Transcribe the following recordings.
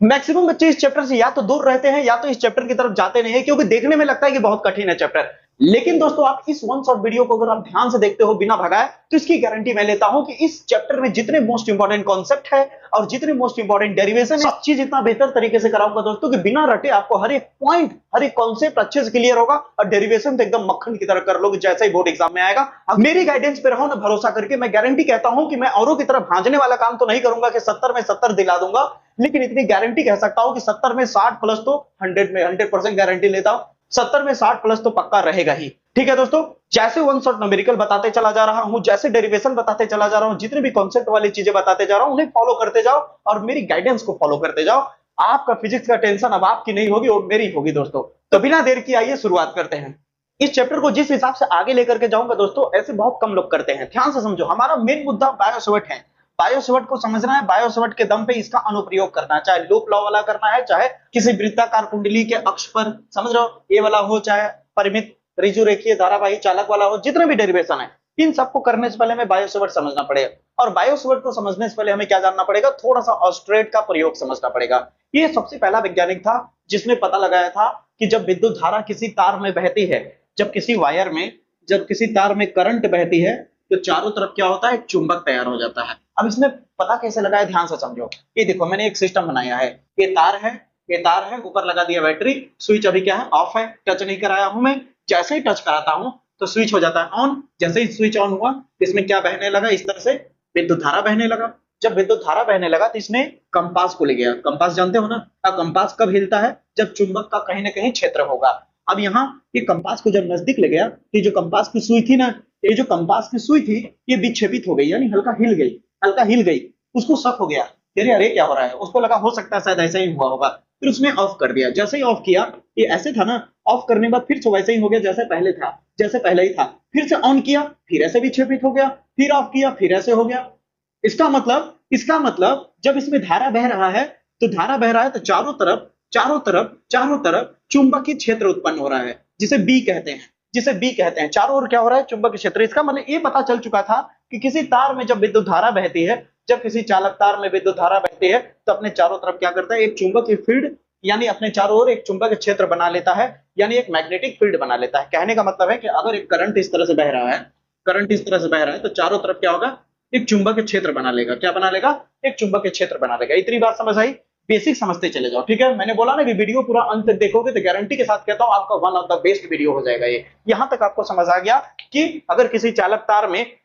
Maximum बच्चे इस chapter से या तो दूर रहते हैं या तो इस चैप्टर की तरफ जाते नहीं है, क्योंकि देखने में लगता है कि बहुत कठिन है चैप्टर। लेकिन दोस्तों आप इस वन शॉट वीडियो को अगर आप ध्यान से देखते हो बिना भगाए, तो इसकी गारंटी मैं लेता हूं कि इस चैप्टर में जितने मोस्ट इंपॉर्टेंट कॉन्सेप्ट है और जितने मोस्ट इंपॉर्टेंट डेरिवेशन है, सब चीज इतना बेहतर तरीके से कराऊंगा दोस्तों कि बिना रटे आपको हर एक पॉइंट, हर एक कॉन्सेप्ट अच्छे से क्लियर होगा। और डेरिवेशन तो एकदम मक्खन की तरह कर लोगे जैसे ही बोर्ड एग्जाम में आएगा। अब मेरी गाइडेंस पे रहो ना भरोसा करके, मैं गारंटी कहता हूं कि मैं औरों की तरफ भांजने वाला काम तो नहीं करूंगा कि 70 में 70 दिला दूंगा, लेकिन इतनी गारंटी कह सकता हूं कि 70 में 60 प्लस तो 100 में 100% गारंटी लेता हूं, 70 में 60 प्लस तो पक्का रहेगा ही। ठीक है दोस्तों, जैसे वन शॉट न्यूमेरिकल बताते चला जा रहा हूं, जैसे डेरिवेशन बताते चला जा रहा हूं, जितने भी कॉन्सेप्ट वाली चीजें बताते जा रहा हूं, उन्हें फॉलो करते जाओ और मेरी गाइडेंस को फॉलो करते जाओ। आपका फिजिक्स का टेंशन अब आपकी नहीं होगी और मेरी होगी दोस्तों। तो बिना देर की आइए शुरुआत करते हैं। इस चैप्टर को जिस हिसाब से आगे लेकर के जाऊंगा दोस्तों, ऐसे बहुत कम लोग करते हैं। ध्यान से समझो, हमारा मेन मुद्दा बायोसवट है। बायोसवट को समझना है, बायोसवट के दम पे इसका अनुप्रयोग करना है, चाहे लूप लॉ वाला करना है, चाहे किसी वृत्ताकार कुंडली के अक्ष पर, समझ रहे हो, ये वाला हो, चाहे परिमित ऋजु रेखीय धारावाही चालक वाला हो, जितने भी डेरिवेशन है, इन सबको करने से पहले हमें बायोसवट समझना पड़ेगा। और बायोसवट को समझने से पहले हमें क्या जानना पड़ेगा, थोड़ा सा ऑस्ट्रेट का प्रयोग समझना पड़ेगा। ये सबसे पहला वैज्ञानिक था जिसने पता लगाया था कि जब विद्युत धारा किसी तार में बहती है, जब किसी वायर में, जब किसी तार में करंट बहती है, तो चारों तरफ क्या होता है, एक चुंबक तैयार हो जाता है। अब इसमें पता कैसे लगाया, ध्यान से समझो। ये देखो मैंने एक सिस्टम बनाया है, ये तार है, ये तार है, ऊपर लगा दिया बैटरी, स्विच अभी क्या है, ऑफ है, टच नहीं कराया हूं मैं। जैसे ही टच कराता हूं तो स्विच हो जाता है ऑन। जैसे ही स्विच ऑन हुआ तो इसमें क्या बहने लगा, इस तरह से विद्युत धारा बहने लगा। जब विद्युत धारा बहने लगा तो इसने कंपास को ले गया। कंपास जानते हो ना, कंपास कब हिलता है, जब चुंबक का कहीं ना कहीं क्षेत्र होगा। अब यहाँ ये कंपास को जब नजदीक ले गया, ये जो कंपास की सुई थी ना, ये जो कंपास की सुई थी, ये विक्षेपित हो गई, यानी हल्का हिल गई, हल्का हिल गई। उसको शक हो गया, अरे क्या हो रहा है, उसको लगा हो सकता है शायद ऐसा ही हुआ होगा, फिर उसने ऑफ कर दिया। जैसे ही ऑफ किया, ये ऐसे था ना, ऑफ करने के बाद फिर से वैसे ही हो गया जैसे पहले था, जैसे पहले ही था। फिर से ऑन किया, फिर ऐसे विक्षेपित हो गया, फिर ऑफ किया, फिर ऐसे हो गया। इसका मतलब जब इसमें धारा बह रहा है, तो धारा बह रहा है तो चारों तरफ चुंबकीय क्षेत्र उत्पन्न हो रहा है, जिसे बी कहते हैं, जिसे बी कहते हैं। चारों ओर क्या हो रहा है, चुंबकीय क्षेत्र। इसका मतलब ये पता चल चुका था कि किसी तार में जब विद्युत धारा बहती है, जब किसी चालक तार में विद्युत धारा बहती है, तो अपने चारों तरफ क्या करता है, एक चुंबकीय फील्ड, यानी अपने चारों ओर एक चुंबकीय क्षेत्र बना लेता है, यानी एक मैग्नेटिक फील्ड बना लेता है। कहने का मतलब है कि अगर एक करंट इस तरह से बह रहा है, करंट इस तरह से बह रहा है, तो चारों तरफ क्या होगा, एक चुंबकीय क्षेत्र बना लेगा। क्या बना लेगा, एक चुंबकीय क्षेत्र बना लेगा। इतनी बात समझ आई, बेसिक समझते चले जाओ। ठीक है, मैंने बोला ना कि वीडियो पूरा अंत तक देखोगे तो गारंटी के साथ कहता हूं आपका one of the best video हो जाएगा ये। यहां तक आपको समझ आ गया कि अगर किसी चालक तार में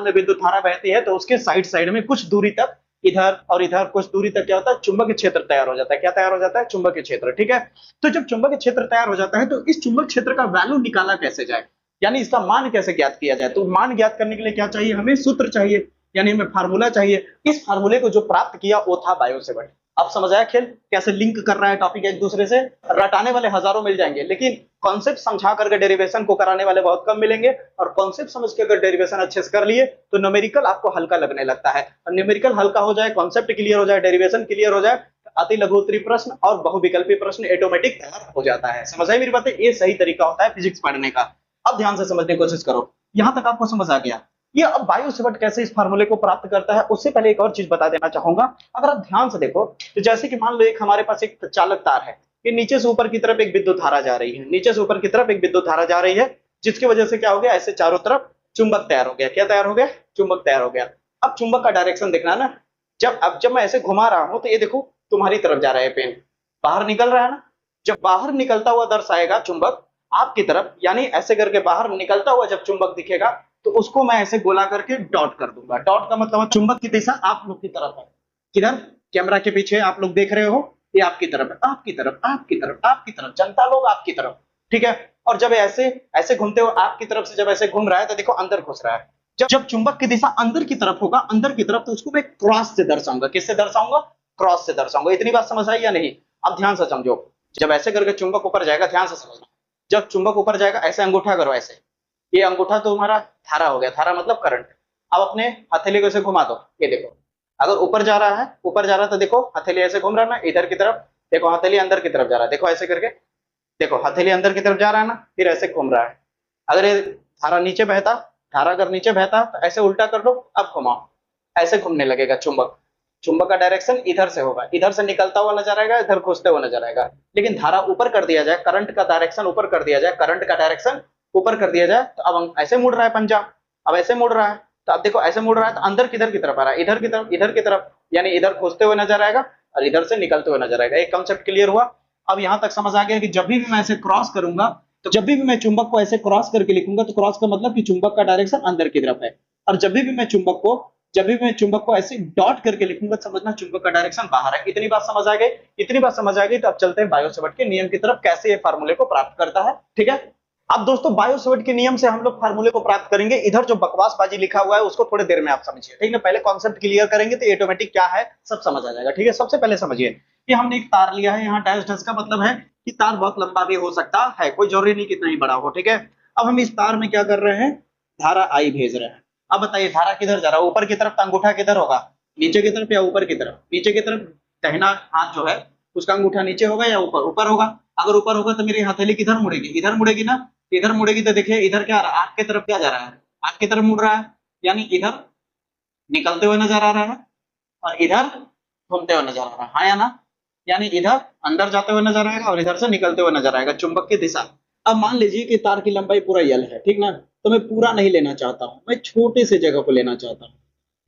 विद्युत धारा बहती है, तो उसके साइड साइड में कुछ दूरी तक, इधर और इधर कुछ दूरी तक क्या होता है, चुंबकीय क्षेत्र तैयार हो जाता है। क्या तैयार हो जाता है, चुंबकीय क्षेत्र। ठीक है, तो जब चुंबकीय क्षेत्र तैयार हो जाता है, तो इस चुंबक क्षेत्र का वैल्यू निकाला कैसे जाए, यानी इसका मान कैसे ज्ञात किया जाए। तो मान ज्ञात करने के लिए क्या चाहिए, हमें सूत्र चाहिए, यानी हमें फार्मूला चाहिए। इस फार्मूले को जो प्राप्त किया वो था बायोसेवर्ट। अब समझ आया खेल कैसे लिंक कर रहा है टॉपिक एक दूसरे से। रटाने वाले हजारों मिल जाएंगे, लेकिन कॉन्सेप्ट समझा करके डेरिवेशन को कराने वाले बहुत कम मिलेंगे। और कॉन्सेप्ट समझ के अगर डेरिवेशन अच्छे से कर लिए तो न्यूमेरिकल आपको हल्का लगने लगता है। और न्यूमेरिकल हल्का हो जाए, कॉन्सेप्ट क्लियर हो जाए, डेरिवेशन क्लियर हो जाए, अति लघु उत्तरीय प्रश्न और बहुविकल्पी प्रश्न ऑटोमेटिक तैयार हो जाता है। समझ आई मेरी बातें, ये सही तरीका होता है फिजिक्स पढ़ने का। अब ध्यान से समझने की कोशिश करो, यहां तक आपको समझ आ गया। ये अब बायोसेवर्ट कैसे इस फार्मूले को प्राप्त करता है, उससे पहले एक और चीज बता देना चाहूंगा। अगर आप ध्यान से देखो, तो जैसे कि मान लो एक हमारे पास एक चालक तार है, ये नीचे से ऊपर की तरफ एक विद्युत धारा जा रही है, नीचे से ऊपर की तरफ एक विद्युत धारा जा रही है, जिसकी वजह से क्या हो गया, ऐसे चारों तरफ चुंबक तैयार हो गया। क्या तैयार हो गया, चुंबक तैयार हो गया। अब चुंबक का डायरेक्शन देखना ना, जब मैं ऐसे घुमा रहा हूं, तो ये देखो तुम्हारी तरफ जा रहा है पेन, बाहर निकल रहा है ना। जब बाहर निकलता हुआ दर्शाएगा चुंबक आपकी तरफ, यानी ऐसे करके बाहर निकलता हुआ जब चुंबक दिखेगा, तो उसको मैं ऐसे गोला करके डॉट कर दूंगा। डॉट का मतलब चुंबक की दिशा आप लोग की तरफ है। किधर, कैमरा के पीछे आप लोग देख रहे हो, ये आपकी तरफ है, आपकी तरफ, आपकी तरफ, आपकी तरफ, जनता लोग आपकी तरफ। ठीक है, और जब ऐसे ऐसे घूमते हो आपकी तरफ से, जब ऐसे घूम रहा है, तो देखो अंदर घुस रहा है। जब चुंबक की दिशा अंदर की तरफ होगा, अंदर की तरफ, तो उसको मैं क्रॉस से दर्शाऊंगा। किससे दर्शाऊंगा, क्रॉस से दर्शाऊंगा। इतनी बात समझ आई या नहीं। अब ध्यान से समझो, जब ऐसे करके चुंबक ऊपर जाएगा, ध्यान से समझना, जब चुंबक ऊपर जाएगा, ऐसे अंगूठा करो, ऐसे, ये अंगूठा तो तुम्हारा धारा हो गया, धारा मतलब करंट। अब अपने हथेली को ऐसे घुमा दो, ये देखो, अगर ऊपर जा रहा है, ऊपर जा रहा है, तो देखो हथेली ऐसे घूम रहा है ना, इधर की तरफ, देखो हथेली अंदर की तरफ जा रहा है, देखो ऐसे करके, देखो हथेली अंदर की तरफ जा रहा है ना, फिर ऐसे घूम रहा है। अगर ये धारा नीचे बहता, धारा अगर नीचे बहता, तो ऐसे उल्टा कर दो, अब घुमाओ, ऐसे घूमने लगेगा चुंबक। चुंबक का डायरेक्शन इधर से होगा, इधर से निकलता हुआ नजर आएगा, इधर घुसते हुआ नजर आएगा। लेकिन धारा ऊपर कर दिया जाए, करंट का डायरेक्शन ऊपर कर दिया जाए, करंट का डायरेक्शन ऊपर कर दिया जाए, तो अब ऐसे मुड़ रहा है पंजा, अब ऐसे मुड़ रहा है, तो अब देखो ऐसे मुड़ रहा है तो अंदर किधर की तरफ आ रहा है, इधर की तरफ, इधर की तरफ, यानी इधर घुसते हुए नजर आएगा और इधर से निकलते हुए नजर आएगा। एक कंसेप्ट क्लियर हुआ। अब यहां तक समझ आ गया कि जब भी मैं ऐसे क्रॉस करूंगा, तो जब भी मैं चुंबक को ऐसे क्रॉस करके लिखूंगा, तो क्रॉस का मतलब कि चुंबक का डायरेक्शन अंदर की तरफ है, और जब भी मैं चुंबक को ऐसे डॉट करके लिखूंगा, समझना चुंबक का डायरेक्शन बाहर है। इतनी बात समझ आ गई, इतनी बात समझ आ गई, तो अब चलते हैं बायो-सैवर्ट के नियम की तरफ, कैसे ये फार्मूले को प्राप्त करता है। ठीक है, अब दोस्तों बायो-सैवर्ट के नियम से हम लोग फार्मूले को प्राप्त करेंगे। इधर जो बकवासबाजी लिखा हुआ है उसको थोड़ी देर में आप समझिए, ठीक है। पहले कॉन्सेप्ट क्लियर करेंगे तो ऑटोमेटिक क्या है सब समझ आ जाएगा। ठीक है, सबसे पहले समझिए कि हमने एक तार लिया है, यहाँ डैश डैश का मतलब है कि तार बहुत लंबा भी हो सकता है, कोई जरूरी नहीं कितना ही बड़ा हो। ठीक है, अब हम इस तार में क्या कर रहे हैं, धारा आई भेज रहे हैं। अब बताइए धारा किधर जा रहा है, ऊपर की तरफ, तो अंगूठा किधर होगा, नीचे की तरफ या ऊपर की तरफ? नीचे की तरफ। दाहिना हाथ जो है उसका अंगूठा नीचे होगा या ऊपर? ऊपर होगा। अगर ऊपर होगा तो मेरी हथेली किधर मुड़ेगी, इधर मुड़ेगी ना, इधर मुड़ेगी। तो देखिए इधर क्या आ रहा है, आग की तरफ क्या जा रहा है, आग की तरफ मुड़ रहा है, यानी इधर निकलते हुए नजर आ रहा है और इधर घूमते हुए नजर आ रहा है, हाँ या ना? यानी इधर अंदर जाते हुए नजर आएगा और इधर से निकलते हुए नजर आएगा, चुंबक की दिशा। अब मान लीजिए कि तार की लंबाई पूरा यल है, ठीक ना, तो मैं पूरा नहीं लेना चाहता हूं, मैं छोटे से जगह को लेना चाहता हूं।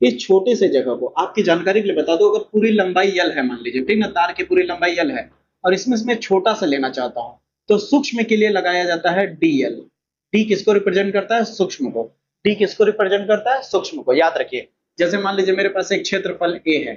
इस छोटे से जगह को आपकी जानकारी के लिए बता दो, अगर पूरी लंबाई यल है मान लीजिए, ठीक ना, तार की पूरी लंबाई यल है और इसमें से मैं छोटा सा लेना चाहता हूं, तो सूक्ष्म के लिए लगाया जाता है डीएल। डी किसको रिप्रेजेंट करता है, सूक्ष्म को। डी किसको रिप्रेजेंट करता है, सूक्ष्म को। याद रखिए, जैसे मान लीजिए मेरे पास एक क्षेत्रफल ए है,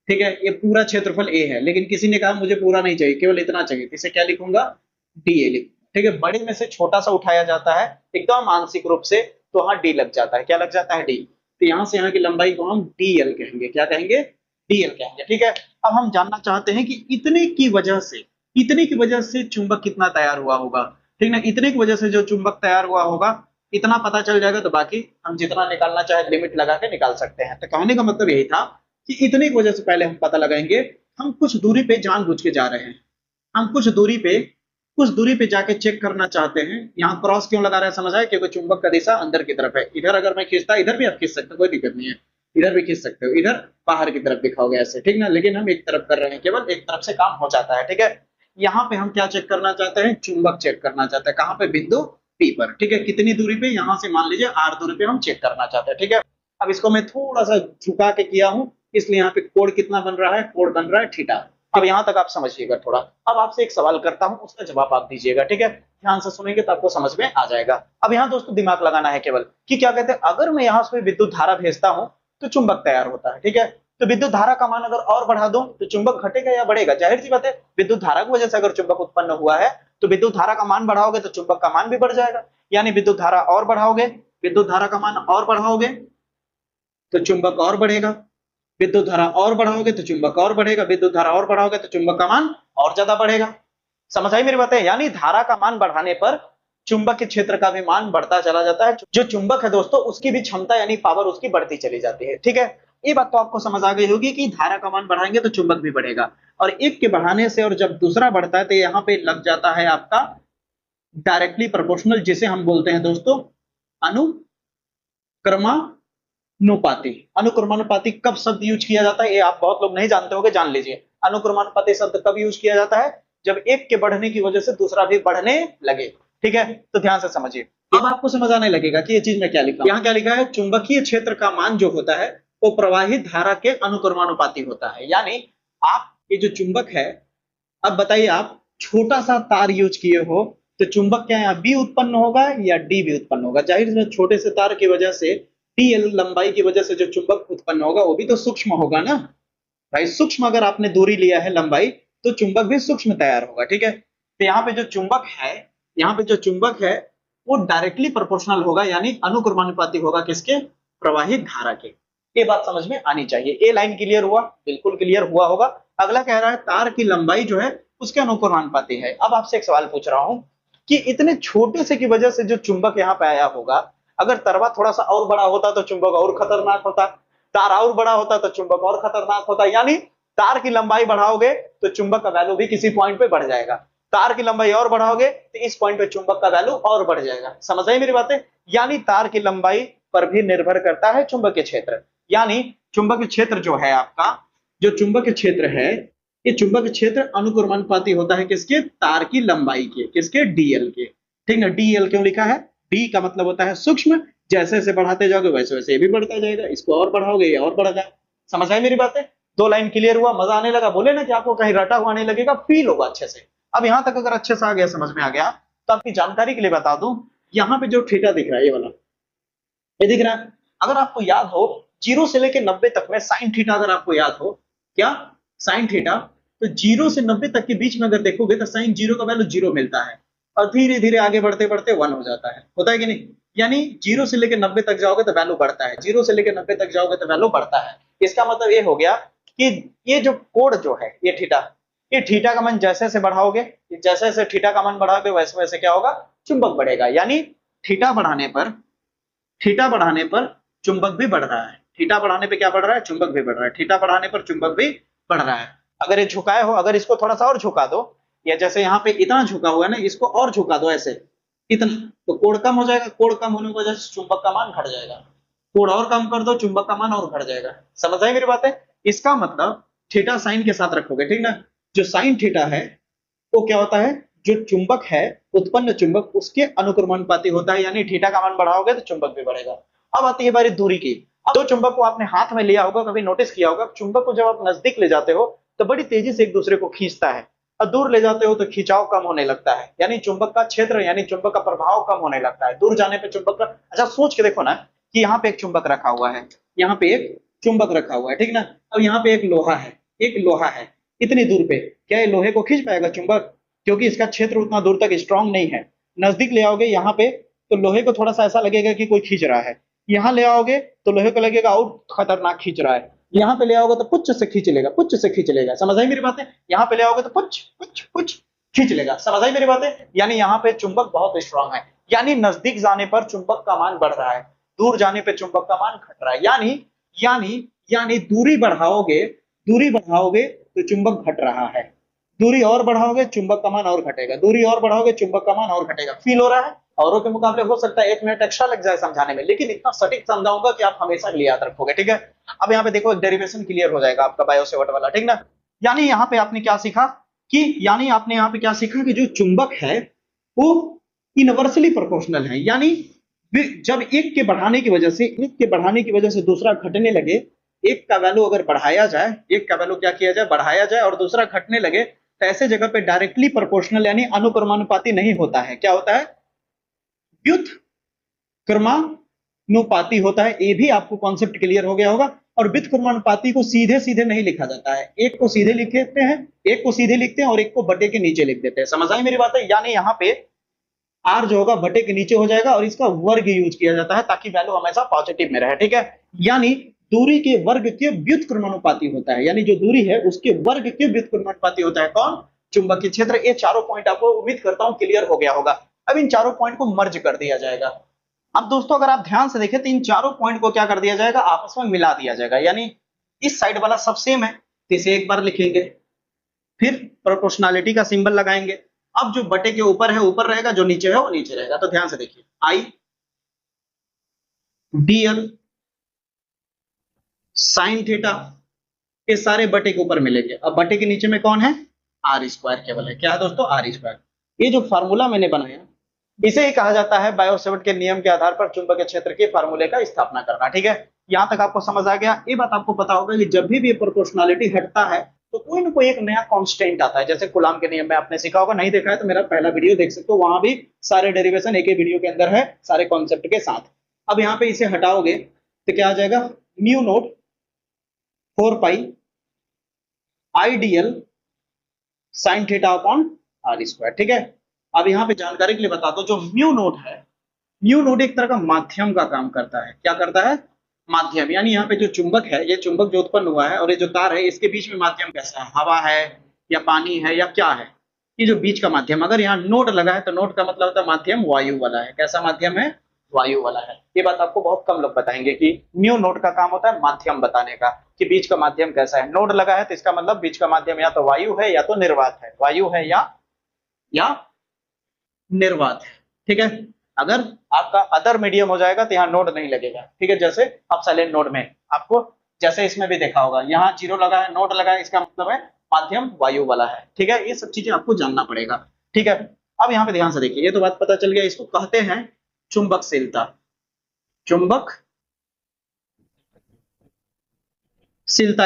ठीक है, ये पूरा क्षेत्रफल ए है, लेकिन किसी ने कहा मुझे पूरा नहीं चाहिए, केवल इतना चाहिए, इसे क्या लिखूंगा, डीए लिख। ठीक है, बड़े में से छोटा सा उठाया जाता है एकदम आंशिक रूप से, तो वहां डी लग जाता है। क्या लग जाता है, डी। तो यहां से यहाँ की लंबाई को हम डीएल कहेंगे। क्या कहेंगे, डीएल कहेंगे। ठीक है, अब हम जानना चाहते हैं कि इतने की वजह से चुंबक कितना तैयार हुआ होगा। ठीक ना, इतने की वजह से जो चुंबक तैयार हुआ होगा इतना पता चल जाएगा, तो बाकी हम जितना निकालना चाहे लिमिट लगा के निकाल सकते हैं। तो कहने का मतलब यही था कि इतने की वजह से पहले हम पता लगाएंगे, हम कुछ दूरी पे जानबूझ के जा रहे हैं, हम कुछ दूरी पे जाके चेक करना चाहते हैं। यहाँ क्रॉस क्यों लगा रहे हैं समझ आए, क्योंकि चुंबक का दिशा अंदर की तरफ है। इधर अगर मैं खींचता, इधर भी आप खींच सकते हो, कोई दिक्कत नहीं है, इधर भी खींच सकते हो, इधर बाहर की तरफ दिखाओगे ऐसे, ठीक ना, लेकिन हम एक तरफ कर रहे हैं, केवल एक तरफ से काम हो जाता है। ठीक है, यहाँ पे हम क्या चेक करना चाहते हैं, चुंबक चेक करना चाहते हैं। कहाँ पे, बिंदु पी पर। ठीक है, कितनी दूरी पे, यहाँ से मान लीजिए आर दूरी पे हम चेक करना चाहते हैं। ठीक है, अब इसको मैं थोड़ा सा झुका के किया हूं, इसलिए यहाँ पे कोण कितना बन रहा है, कोण बन रहा है थीटा। अब यहाँ तक आप समझिएगा थोड़ा। अब आपसे एक सवाल करता हूं, उसका जवाब आप दीजिएगा। ठीक है, ध्यान से सुनेंगे तो आपको समझ में आ जाएगा। अब यहाँ दोस्तों दिमाग लगाना है केवल कि क्या कहते हैं, अगर मैं यहाँ से विद्युत धारा भेजता हूँ तो चुंबक तैयार होता है। ठीक है, तो विद्युत धारा का मान अगर और बढ़ा दो तो चुंबक घटेगा या बढ़ेगा? जाहिर सी बात है, विद्युत धारा की वजह से अगर चुंबक उत्पन्न हुआ है तो विद्युत धारा का मान बढ़ाओगे तो चुंबक का मान भी बढ़ जाएगा। यानी विद्युत धारा और बढ़ाओगे, विद्युत धारा का मान और बढ़ाओगे तो चुंबक और बढ़ेगा, विद्युत धारा और बढ़ाओगे तो चुंबक और बढ़ेगा, विद्युत धारा और बढ़ाओगे तो चुंबक का मान और ज्यादा बढ़ेगा। समझ आई मेरी बातें? यानी धारा का मान बढ़ाने पर चुंबक के क्षेत्र का भी मान बढ़ता चला जाता है। जो चुंबक है दोस्तों उसकी भी क्षमता यानी पावर उसकी बढ़ती चली जाती है। ठीक है, ये बात तो आपको समझ आ गई होगी कि धारा का मान बढ़ाएंगे तो चुंबक भी बढ़ेगा, और एक के बढ़ाने से और जब दूसरा बढ़ता है तो यहाँ पे लग जाता है आपका डायरेक्टली प्रोपोर्शनल, जिसे हम बोलते हैं दोस्तों अनुक्रमानुपाती। अनुक्रमानुपाती कब शब्द यूज किया जाता है, ये आप बहुत लोग नहीं जानते होंगे, जान लीजिए। अनुक्रमानुपाती शब्द कब यूज किया जाता है, जब एक के बढ़ने की वजह से दूसरा भी बढ़ने लगे। ठीक है, तो ध्यान से समझिए। अब आपको समझ आने लगेगा कि ये चीज में क्या लिखा है। यहाँ क्या लिखा है, चुंबकीय क्षेत्र का मान जो होता है वो प्रवाहित धारा के अनुक्रमानुपाती होता है। यानी आप ये जो चुंबक है, अब बताइए आप छोटा सा तार यूज किए हो तो चुंबक क्या यहाँ बी उत्पन्न होगा या डी भी उत्पन्न होगा? जाहिर है छोटे से तार की वजह से, डी लंबाई की वजह से जो चुंबक उत्पन्न होगा वो भी तो सूक्ष्म होगा ना भाई। सूक्ष्म अगर आपने दूरी लिया है लंबाई तो चुंबक भी सूक्ष्म तैयार होगा। ठीक है, तो यहाँ पे जो चुंबक है, यहाँ पे जो चुंबक है वो डायरेक्टली प्रोपोर्शनल होगा, यानी अनुक्रमानुपाती होगा किसके, प्रवाहित धारा के। ये बात समझ में आनी चाहिए। ये लाइन क्लियर हुआ? बिल्कुल क्लियर हुआ होगा। अगला कह रहा है तार की लंबाई जो है उसके अनुक्रमानुपाती है। अब आपसे एक सवाल पूछ रहा हूं कि इतने छोटे से की वजह से जो चुंबक यहाँ पे आया होगा, अगर तरवा थोड़ा सा और बड़ा होता तो चुंबक और खतरनाक होता, तार और बड़ा होता तो चुंबक और खतरनाक होता। यानी तार की लंबाई बढ़ाओगे तो चुंबक का वैल्यू भी किसी पॉइंट पे बढ़ जाएगा, तार की लंबाई और बढ़ाओगे तो इस पॉइंट पे चुंबक का वैल्यू और बढ़ जाएगा। समझ आई मेरी बातें? यानी तार की लंबाई पर भी निर्भर करता है चुंबकीय क्षेत्र। यानी चुंबकीय क्षेत्र जो है आपका जो चुंबक क्षेत्र है, ये चुंबक क्षेत्र अनुक्रमानुपाती होता है किसके? तार की लंबाई के, किसके? डीएल के। ठीक ना, डीएल क्यों लिखा है? डी का मतलब होता है सूक्ष्म, जैसे जैसे बढ़ाते जाओगे वैसे वैसे ये भी बढ़ता जाएगा, इसको और बढ़ाओगे ये और बढ़ेगा। समझ आई मेरी बातें? दो लाइन क्लियर हुआ? मजा आने लगा? बोले ना कि आपको कहीं रटा हुआ नहीं लगेगा, फील होगा अच्छे से। अब यहां तक अगर अच्छे से आ गया, समझ में आ गया, तो आपकी जानकारी के लिए बता दूं, यहाँ पे जो थीटा दिख रहा है ये वाला, ये दिख रहा है, अगर आपको याद हो 0 से लेकर 90 तक में साइन थीटा, अगर आपको याद हो क्या साइन थीटा, तो 0 से 90 तक के बीच में अगर देखोगे तो साइन 0 का वैल्यू 0 मिलता है, और धीरे धीरे आगे बढ़ते बढ़ते 1 हो जाता है, होता है कि नहीं? यानी 0 से लेकर 90 तक जाओगे तो वैल्यू बढ़ता है, 0 से लेकर 90 तक जाओगे तो वैल्यू बढ़ता है। इसका मतलब ये हो गया कि ये जो कोण जो है ये थीटा, ये थीटा का मान जैसे जैसे बढ़ाओगे, जैसे जैसे थीटा का मान बढ़ाओगे वैसे वैसे क्या होगा? चुंबक बढ़ेगा। यानी थीटा बढ़ाने पर, थीटा बढ़ाने पर चुंबक भी बढ़ रहा है, थीटा बढ़ाने पे क्या बढ़ रहा है? चुंबक भी बढ़ रहा है, थीटा बढ़ाने पर चुंबक भी बढ़ रहा है। अगर ये झुकाए हो, अगर इसको थोड़ा सा और झुका दो, या जैसे यहाँ पे इतना झुका हुआ है ना, इसको और झुका दो ऐसे इतना, तो कोण कम हो जाएगा, कोण कम होने की वजह से चुंबक का मान घट जाएगा, कोण और कम कर दो चुंबक का मान और घट जाएगा। समझ आई मेरी बातें? इसका मतलब थीटा साइन के साथ रखोगे, ठीक ना, जो साइन थीटा है वो क्या होता है? जो चुंबक है, उत्पन्न चुंबक उसके अनुक्रमानुपाती होता है, यानी थीटा का मान बढ़ाओगे तो चुंबक भी बढ़ेगा। अब आती है बारी दूरी की। अब दो चुंबक को आपने हाथ में लिया होगा, कभी नोटिस किया होगा, चुंबक को जब आप नजदीक ले जाते हो तो बड़ी तेजी से एक दूसरे को खींचता है, और दूर ले जाते हो तो खिंचाव कम होने लगता है, यानी चुंबक का क्षेत्र यानी चुंबक का प्रभाव कम होने लगता है दूर जाने पे चुंबक का। अच्छा सोच के देखो ना कि यहाँ पे एक चुंबक रखा हुआ है, यहाँ पे एक चुंबक रखा हुआ है, ठीक ना, अब यहाँ पे एक लोहा है, एक लोहा है, इतनी दूर पे क्या ये लोहे को खींच पाएगा चुंबक? क्योंकि इसका क्षेत्र उतना दूर तक स्ट्रांग नहीं है। नजदीक ले आओगे यहाँ पे तो लोहे को थोड़ा सा ऐसा लगेगा कि कोई खींच रहा है, यहाँ ले आओगे तो लोहे को लगेगा और खतरनाक खींच रहा है, यहाँ पे ले आओगे तो पुच्छ से खींच लेगा, पुच्छ से खींच लेगा। समझ आई मेरी बातें? यहाँ पे ले आओगे तो पुच्छ पुच्छ पुच्छ खींच लेगा। समझ आई मेरी बातें? यानी यहाँ पे चुंबक बहुत स्ट्रांग है, यानी नजदीक जाने पर चुंबक का मान बढ़ रहा है, दूर जाने पर चुंबक का मान घट रहा है। यानी यानी यानी दूरी बढ़ाओगे तो चुंबक घट रहा है, दूरी और बढ़ाओगे चुंबक का मान और घटेगा, दूरी और बढ़ाओगे चुंबक का मान और घटेगा। फील हो रहा है? औरों के मुकाबले हो सकता है 1 मिनट एक्स्ट्रा लग जाए समझाने में, लेकिन इतना सटीक समझाऊंगा कि आप हमेशा के लिए याद रखोगे, ठीक है? अब यहाँ पे देखो एक डेरिवेशन क्लियर हो जाएगा आपका बायो सेवर्ट वाला, ठीक ना। यानी यहाँ पे आपने क्या सीखा यानी आपने यहाँ पे क्या सीखा कि जो चुंबक है वो इनवर्सली प्रोपोर्शनल है, यानी जब एक के बढ़ाने की वजह से दूसरा घटने लगे, एक का वैल्यू अगर बढ़ाया जाए, एक का वैल्यू क्या किया जाए? बढ़ाया जाए, और दूसरा घटने लगे, तो ऐसे जगह पे डायरेक्टली प्रोपोर्शनल यानी अनुक्रमानुपाती नहीं होता है, क्या होता है? व्युत्क्रमानुपाती होता है। ये भी आपको कॉन्सेप्ट क्लियर हो गया होगा। और व्युत्क्रमानुपाती को सीधे सीधे नहीं लिखा जाता है, एक को सीधे लिखते हैं, एक को सीधे लिखते हैं और एक को बटे के नीचे लिख देते हैं। समझ आई मेरी बात है? यानी यहाँ पे आर जो होगा बटे के नीचे हो जाएगा और इसका वर्ग यूज किया जाता है ताकि वैल्यू हमेशा पॉजिटिव में रहे, ठीक है? यानी दूरी के वर्ग के व्युत्क्रमानुपाती होता है, यानी जो दूरी है उसके वर्ग के व्युत्क्रमानुपाती होता है कौन? चुंबकीय क्षेत्र। ये चारों पॉइंट आपको उम्मीद करता हूं क्लियर हो गया होगा। अब इन चारों पॉइंट को मर्ज कर दिया जाएगा। अब दोस्तों अगर आप ध्यान से देखें तो इन चारों पॉइंट को क्या कर दिया जाएगा? आपस में मिला दिया जाएगा, यानी इस साइड वाला सब सेम है तो इसे एक बार लिखेंगे, फिर प्रोपोर्शनलिटी का सिंबल लगाएंगे। अब जो बटे के ऊपर है ऊपर रहेगा, जो नीचे है वो नीचे रहेगा। तो ध्यान से देखिए, आई डीएल साइन थीटा ये सारे बटे के ऊपर मिलेंगे। अब बटे के नीचे में कौन है? आर स्क्वायर केवल है। क्या है दोस्तों? R square. ये जो फार्मूला मैंने बनाया इसे ही कहा जाता है बायो सेवर्ट के नियम के आधार पर चुंबकीय क्षेत्र के फार्मूले का स्थापना करना, ठीक है? यहां तक आपको समझ आ गया। ये बात आपको पता होगा कि जब भी प्रोपोर्शनलिटी हटता है तो कोई ना कोई एक नया कांस्टेंट आता है, जैसे कूलॉम के नियम में आपने सीखा होगा, नहीं देखा है तो मेरा पहला वीडियो देख सकते हो, वहां भी सारे डेरिवेशन एक ही वीडियो के अंदर है सारे कॉन्सेप्ट के साथ। अब यहाँ पे इसे हटाओगे तो क्या आ जाएगा? Mu naught 4 pi IDL sine theta upon R square, ठीक है? अब यहाँ पे जानकारी के लिए बता दो, जो म्यू नोट है, म्यू नोट एक तरह का माध्यम का काम करता है। क्या करता है? माध्यम। यानी यहाँ पे जो चुंबक है, ये चुंबक जो उत्पन्न हुआ है और ये जो तार है, इसके बीच में माध्यम कैसा है? हवा है या पानी है या क्या है? ये जो बीच का माध्यम, अगर यहाँ नोट लगा है तो नोट का मतलब होता है माध्यम वायु वाला है। कैसा माध्यम है? वायु वाला है। ये बात आपको बहुत कम लोग बताएंगे कि म्यू नोट का काम होता है माध्यम बताने का, कि बीच का माध्यम कैसा है। नोट लगा है तो इसका मतलब बीच का माध्यम या तो वायु है या तो निर्वात है, वायु है या निर्वात है, ठीक है? अगर आपका अदर मीडियम हो जाएगा तो यहाँ नोड नहीं लगेगा, ठीक है? जैसे आप साइलेंट नोड में आपको जैसे इसमें भी देखा होगा, यहाँ जीरो लगा है, नोट लगा है, इसका मतलब है माध्यम वायु वाला है। ठीक है, ये सब चीजें आपको जानना पड़ेगा। ठीक है, अब यहाँ पे ध्यान से देखिए, ये तो बात पता चल गया, इसको कहते हैं चुंबकशीलता। चुंबकशीलता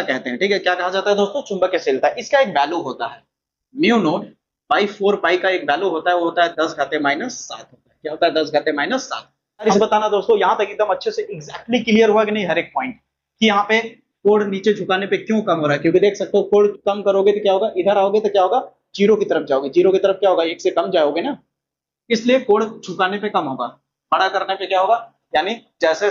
कहते हैं। ठीक है, क्या कहा जाता है दोस्तों? चुंबकशीलता। इसका एक वैल्यू होता है म्यू नोट बाई 4 पाई का एक वैल्यू होता है, वो होता है 10⁻⁷ होता है। क्या होता है? 10⁻⁷। इस बताना दोस्तों, यहाँ तक एकदम अच्छे से एग्जैक्टली क्लियर हुआ कि नहीं हर एक पॉइंट, कि यहाँ पे कोण नीचे झुकाने पे क्यों कम हो रहा है? क्योंकि देख सकते हो कोण कम करोगे तो क्या होगा, इधर आओगे तो क्या होगा, जीरो की तरफ जाओगे, जीरो की तरफ क्या होगा, एक से कम जाओगे ना, इसलिए कोण झुकाने पे कम होगा, बड़ा करने पे क्या होगा, यानी जैसे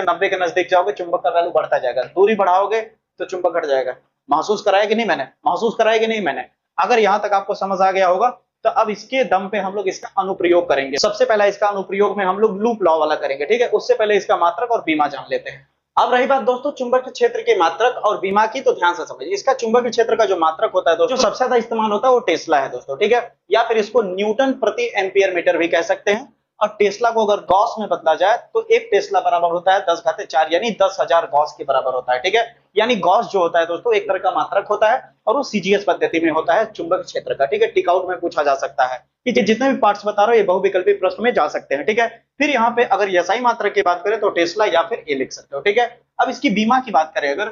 90 के नजदीक जाओगे चुंबक का वैल्यू बढ़ता जाएगा, दूरी बढ़ाओगे तो चुंबक घट जाएगा। महसूस कराया कि नहीं मैंने? महसूस कराया कि नहीं मैंने? अगर यहां तक आपको समझ आ गया होगा तो अब इसके दम पे हम लोग इसका अनुप्रयोग करेंगे। सबसे पहला इसका अनुप्रयोग में हम लोग लूप लॉ वाला करेंगे। ठीक है, उससे पहले इसका मात्रक और बीमा जान लेते हैं। अब रही बात दोस्तों चुंबकीय क्षेत्र के मात्रक और बीमा की, तो ध्यान से समझिए। इसका चुंबकीय क्षेत्र का जो मात्रक होता है दोस्तों, जो सबसे ज्यादा इस्तेमाल होता है वो टेस्ला है दोस्तों। ठीक है, या फिर इसको न्यूटन प्रति एम्पियर मीटर भी कह सकते हैं। और टेस्ला को अगर गॉस में बदला जाए तो एक टेस्ला बराबर होता है 10⁴ यानी 10,000 गॉस के बराबर होता है। ठीक है, यानी गॉस जो होता है दोस्तों एक तरह का मात्रक होता है, और वो सीजीएस पद्धति में होता है चुंबक क्षेत्र का। ठीक है, टिक आउट में पूछा जा सकता है कि जितने भी पार्ट्स बता रहा हूं ये बहुविकल्पी प्रश्न में जा सकते हैं। ठीक है, फिर यहाँ पे अगर एसआई मात्रक की बात करें तो टेस्ला या फिर ए लिख सकते हो। ठीक है, अब इसकी बीमा की बात करें, अगर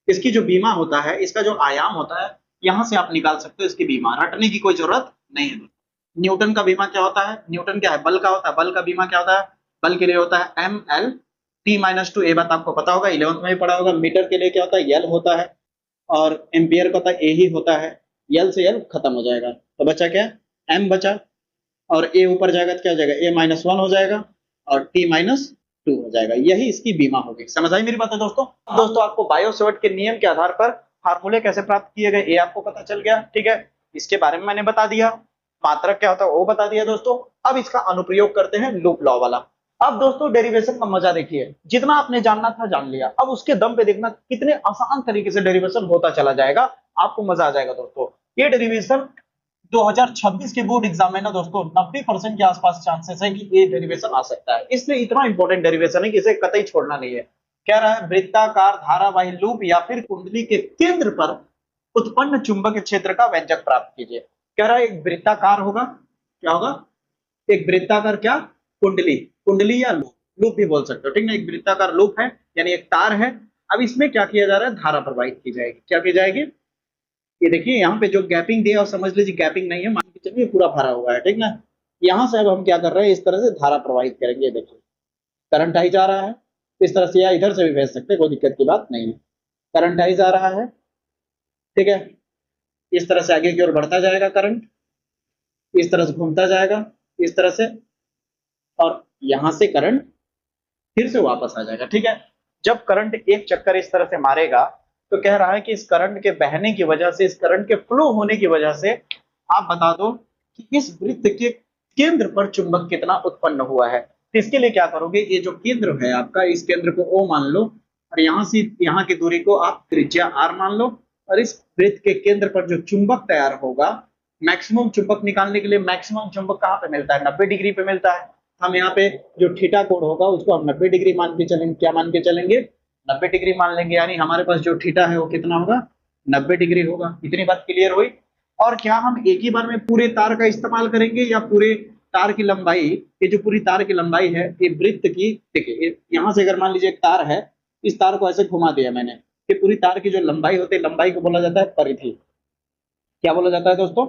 इसकी जो बीमा होता है, इसका जो आयाम होता है, यहां से आप निकाल सकते हो इसकी बीमा, रटने की कोई जरूरत नहीं है। न्यूटन का बीमा क्या होता है? न्यूटन क्या है? बल का होता है। बल का बीमा क्या होता है? बल के लिए होता है M L T minus two. ये बात आपको पता होगा, 11th में भी पढ़ा होगा। मीटर के लिए क्या होता है? एल होता है, और एम्पियर का होता है ए ही होता है। एल से एल खत्म हो जाएगा, तो बचा क्या? एम बचा, और ए ऊपर जाएगा तो क्या हो जाएगा? a-1 हो जाएगा, और t-2 हो जाएगा। यही इसकी बीमा होगी। समझ आई मेरी बात है दोस्तों? दोस्तों आपको बायो-सैवर्ट के नियम के आधार पर फार्मूले कैसे प्राप्त किए गए ये आपको पता चल गया। ठीक है, इसके बारे में मैंने बता दिया, मात्रक क्या होता है वो बता दिया दोस्तों। अब इसका अनुप्रयोग करते हैं लूप लॉ वाला। अब दोस्तों डेरिवेशन का मजा देखिए, जितना आपने जानना था जान लिया, अब उसके दम पे देखना कितने आसान तरीके से डेरिवेशन होता चला जाएगा, आपको मजा आ जाएगा दोस्तों। ये डेरिवेशन 2026 के बोर्ड एग्जाम में ना दोस्तों 90% के आसपास चांसेस है कि ये डेरिवेशन आ सकता है। इसलिए इतना इंपॉर्टेंट डेरिवेशन है कि इसे कतई छोड़ना नहीं है। कह रहा है वृत्ताकार धारावाही लूप या फिर कुंडली के केंद्र पर उत्पन्न चुंबकीय क्षेत्र का व्यंजक प्राप्त कीजिए। कह रहा है एक वृत्ताकार होगा, क्या होगा? एक वृत्ताकार क्या? कुंडली, कुंडली या लूप, लूप भी बोल सकते हो। ठीक है, एक वृत्ताकार लूप है, यानी एक तार है। अब इसमें क्या किया जा रहा है? धारा प्रवाहित की जाएगी। क्या की जाएगी? ये देखिए यहाँ पे जो गैपिंग दिया, और समझ लीजिए गैपिंग नहीं है, मान के चलिए पूरा भरा हुआ है। ठीक ना, यहाँ से अब हम क्या कर रहे हैं? इस तरह से धारा प्रवाहित करेंगे। देखिए करंट आई जा रहा है इस तरह से, या इधर से भी भेज सकते हैं, कोई दिक्कत की बात नहीं है। करंट आई जा रहा है, ठीक है, इस तरह से आगे की ओर बढ़ता जाएगा करंट, इस तरह से घूमता जाएगा इस तरह से, और यहां से करंट फिर से वापस आ जाएगा। ठीक है, जब करंट एक चक्कर इस तरह से मारेगा तो कह रहा है कि इस करंट के बहने की वजह से, इस करंट के फ्लो होने की वजह से आप बता दो कि इस वृत्त के केंद्र पर चुंबक कितना उत्पन्न हुआ है। तो इसके लिए क्या करोगे? ये जो केंद्र है आपका, इस केंद्र को O मान लो, और यहां से यहां की दूरी को आप त्रिज्या R मान लो, और इस वृत्त के केंद्र पर जो चुंबक तैयार होगा, मैक्सिमम चुंबक निकालने के लिए मैक्सिमम चुंबक कहां पे मिलता है? 90 डिग्री पे मिलता है। हम यहाँ पे जो थीटा कोण होगा उसको हम 90 डिग्री मान के चलेंगे। क्या मान के चलेंगे? 90 डिग्री मान लेंगे, यानी हमारे पास जो थीटा है वो कितना होगा? 90 डिग्री होगा। इतनी बात क्लियर हुई। और क्या हम एक ही बार में पूरे तार का इस्तेमाल करेंगे, या पूरे तार की लंबाई, ये जो पूरी तार की लंबाई है ये वृत्त की, देखिए यहां से अगर मान लीजिए एक तार है, इस तार को ऐसे घुमा दिया मैंने, ये पूरी तार की जो लंबाई होती है, लंबाई को बोला जाता है परिधि। क्या बोला जाता है दोस्तों?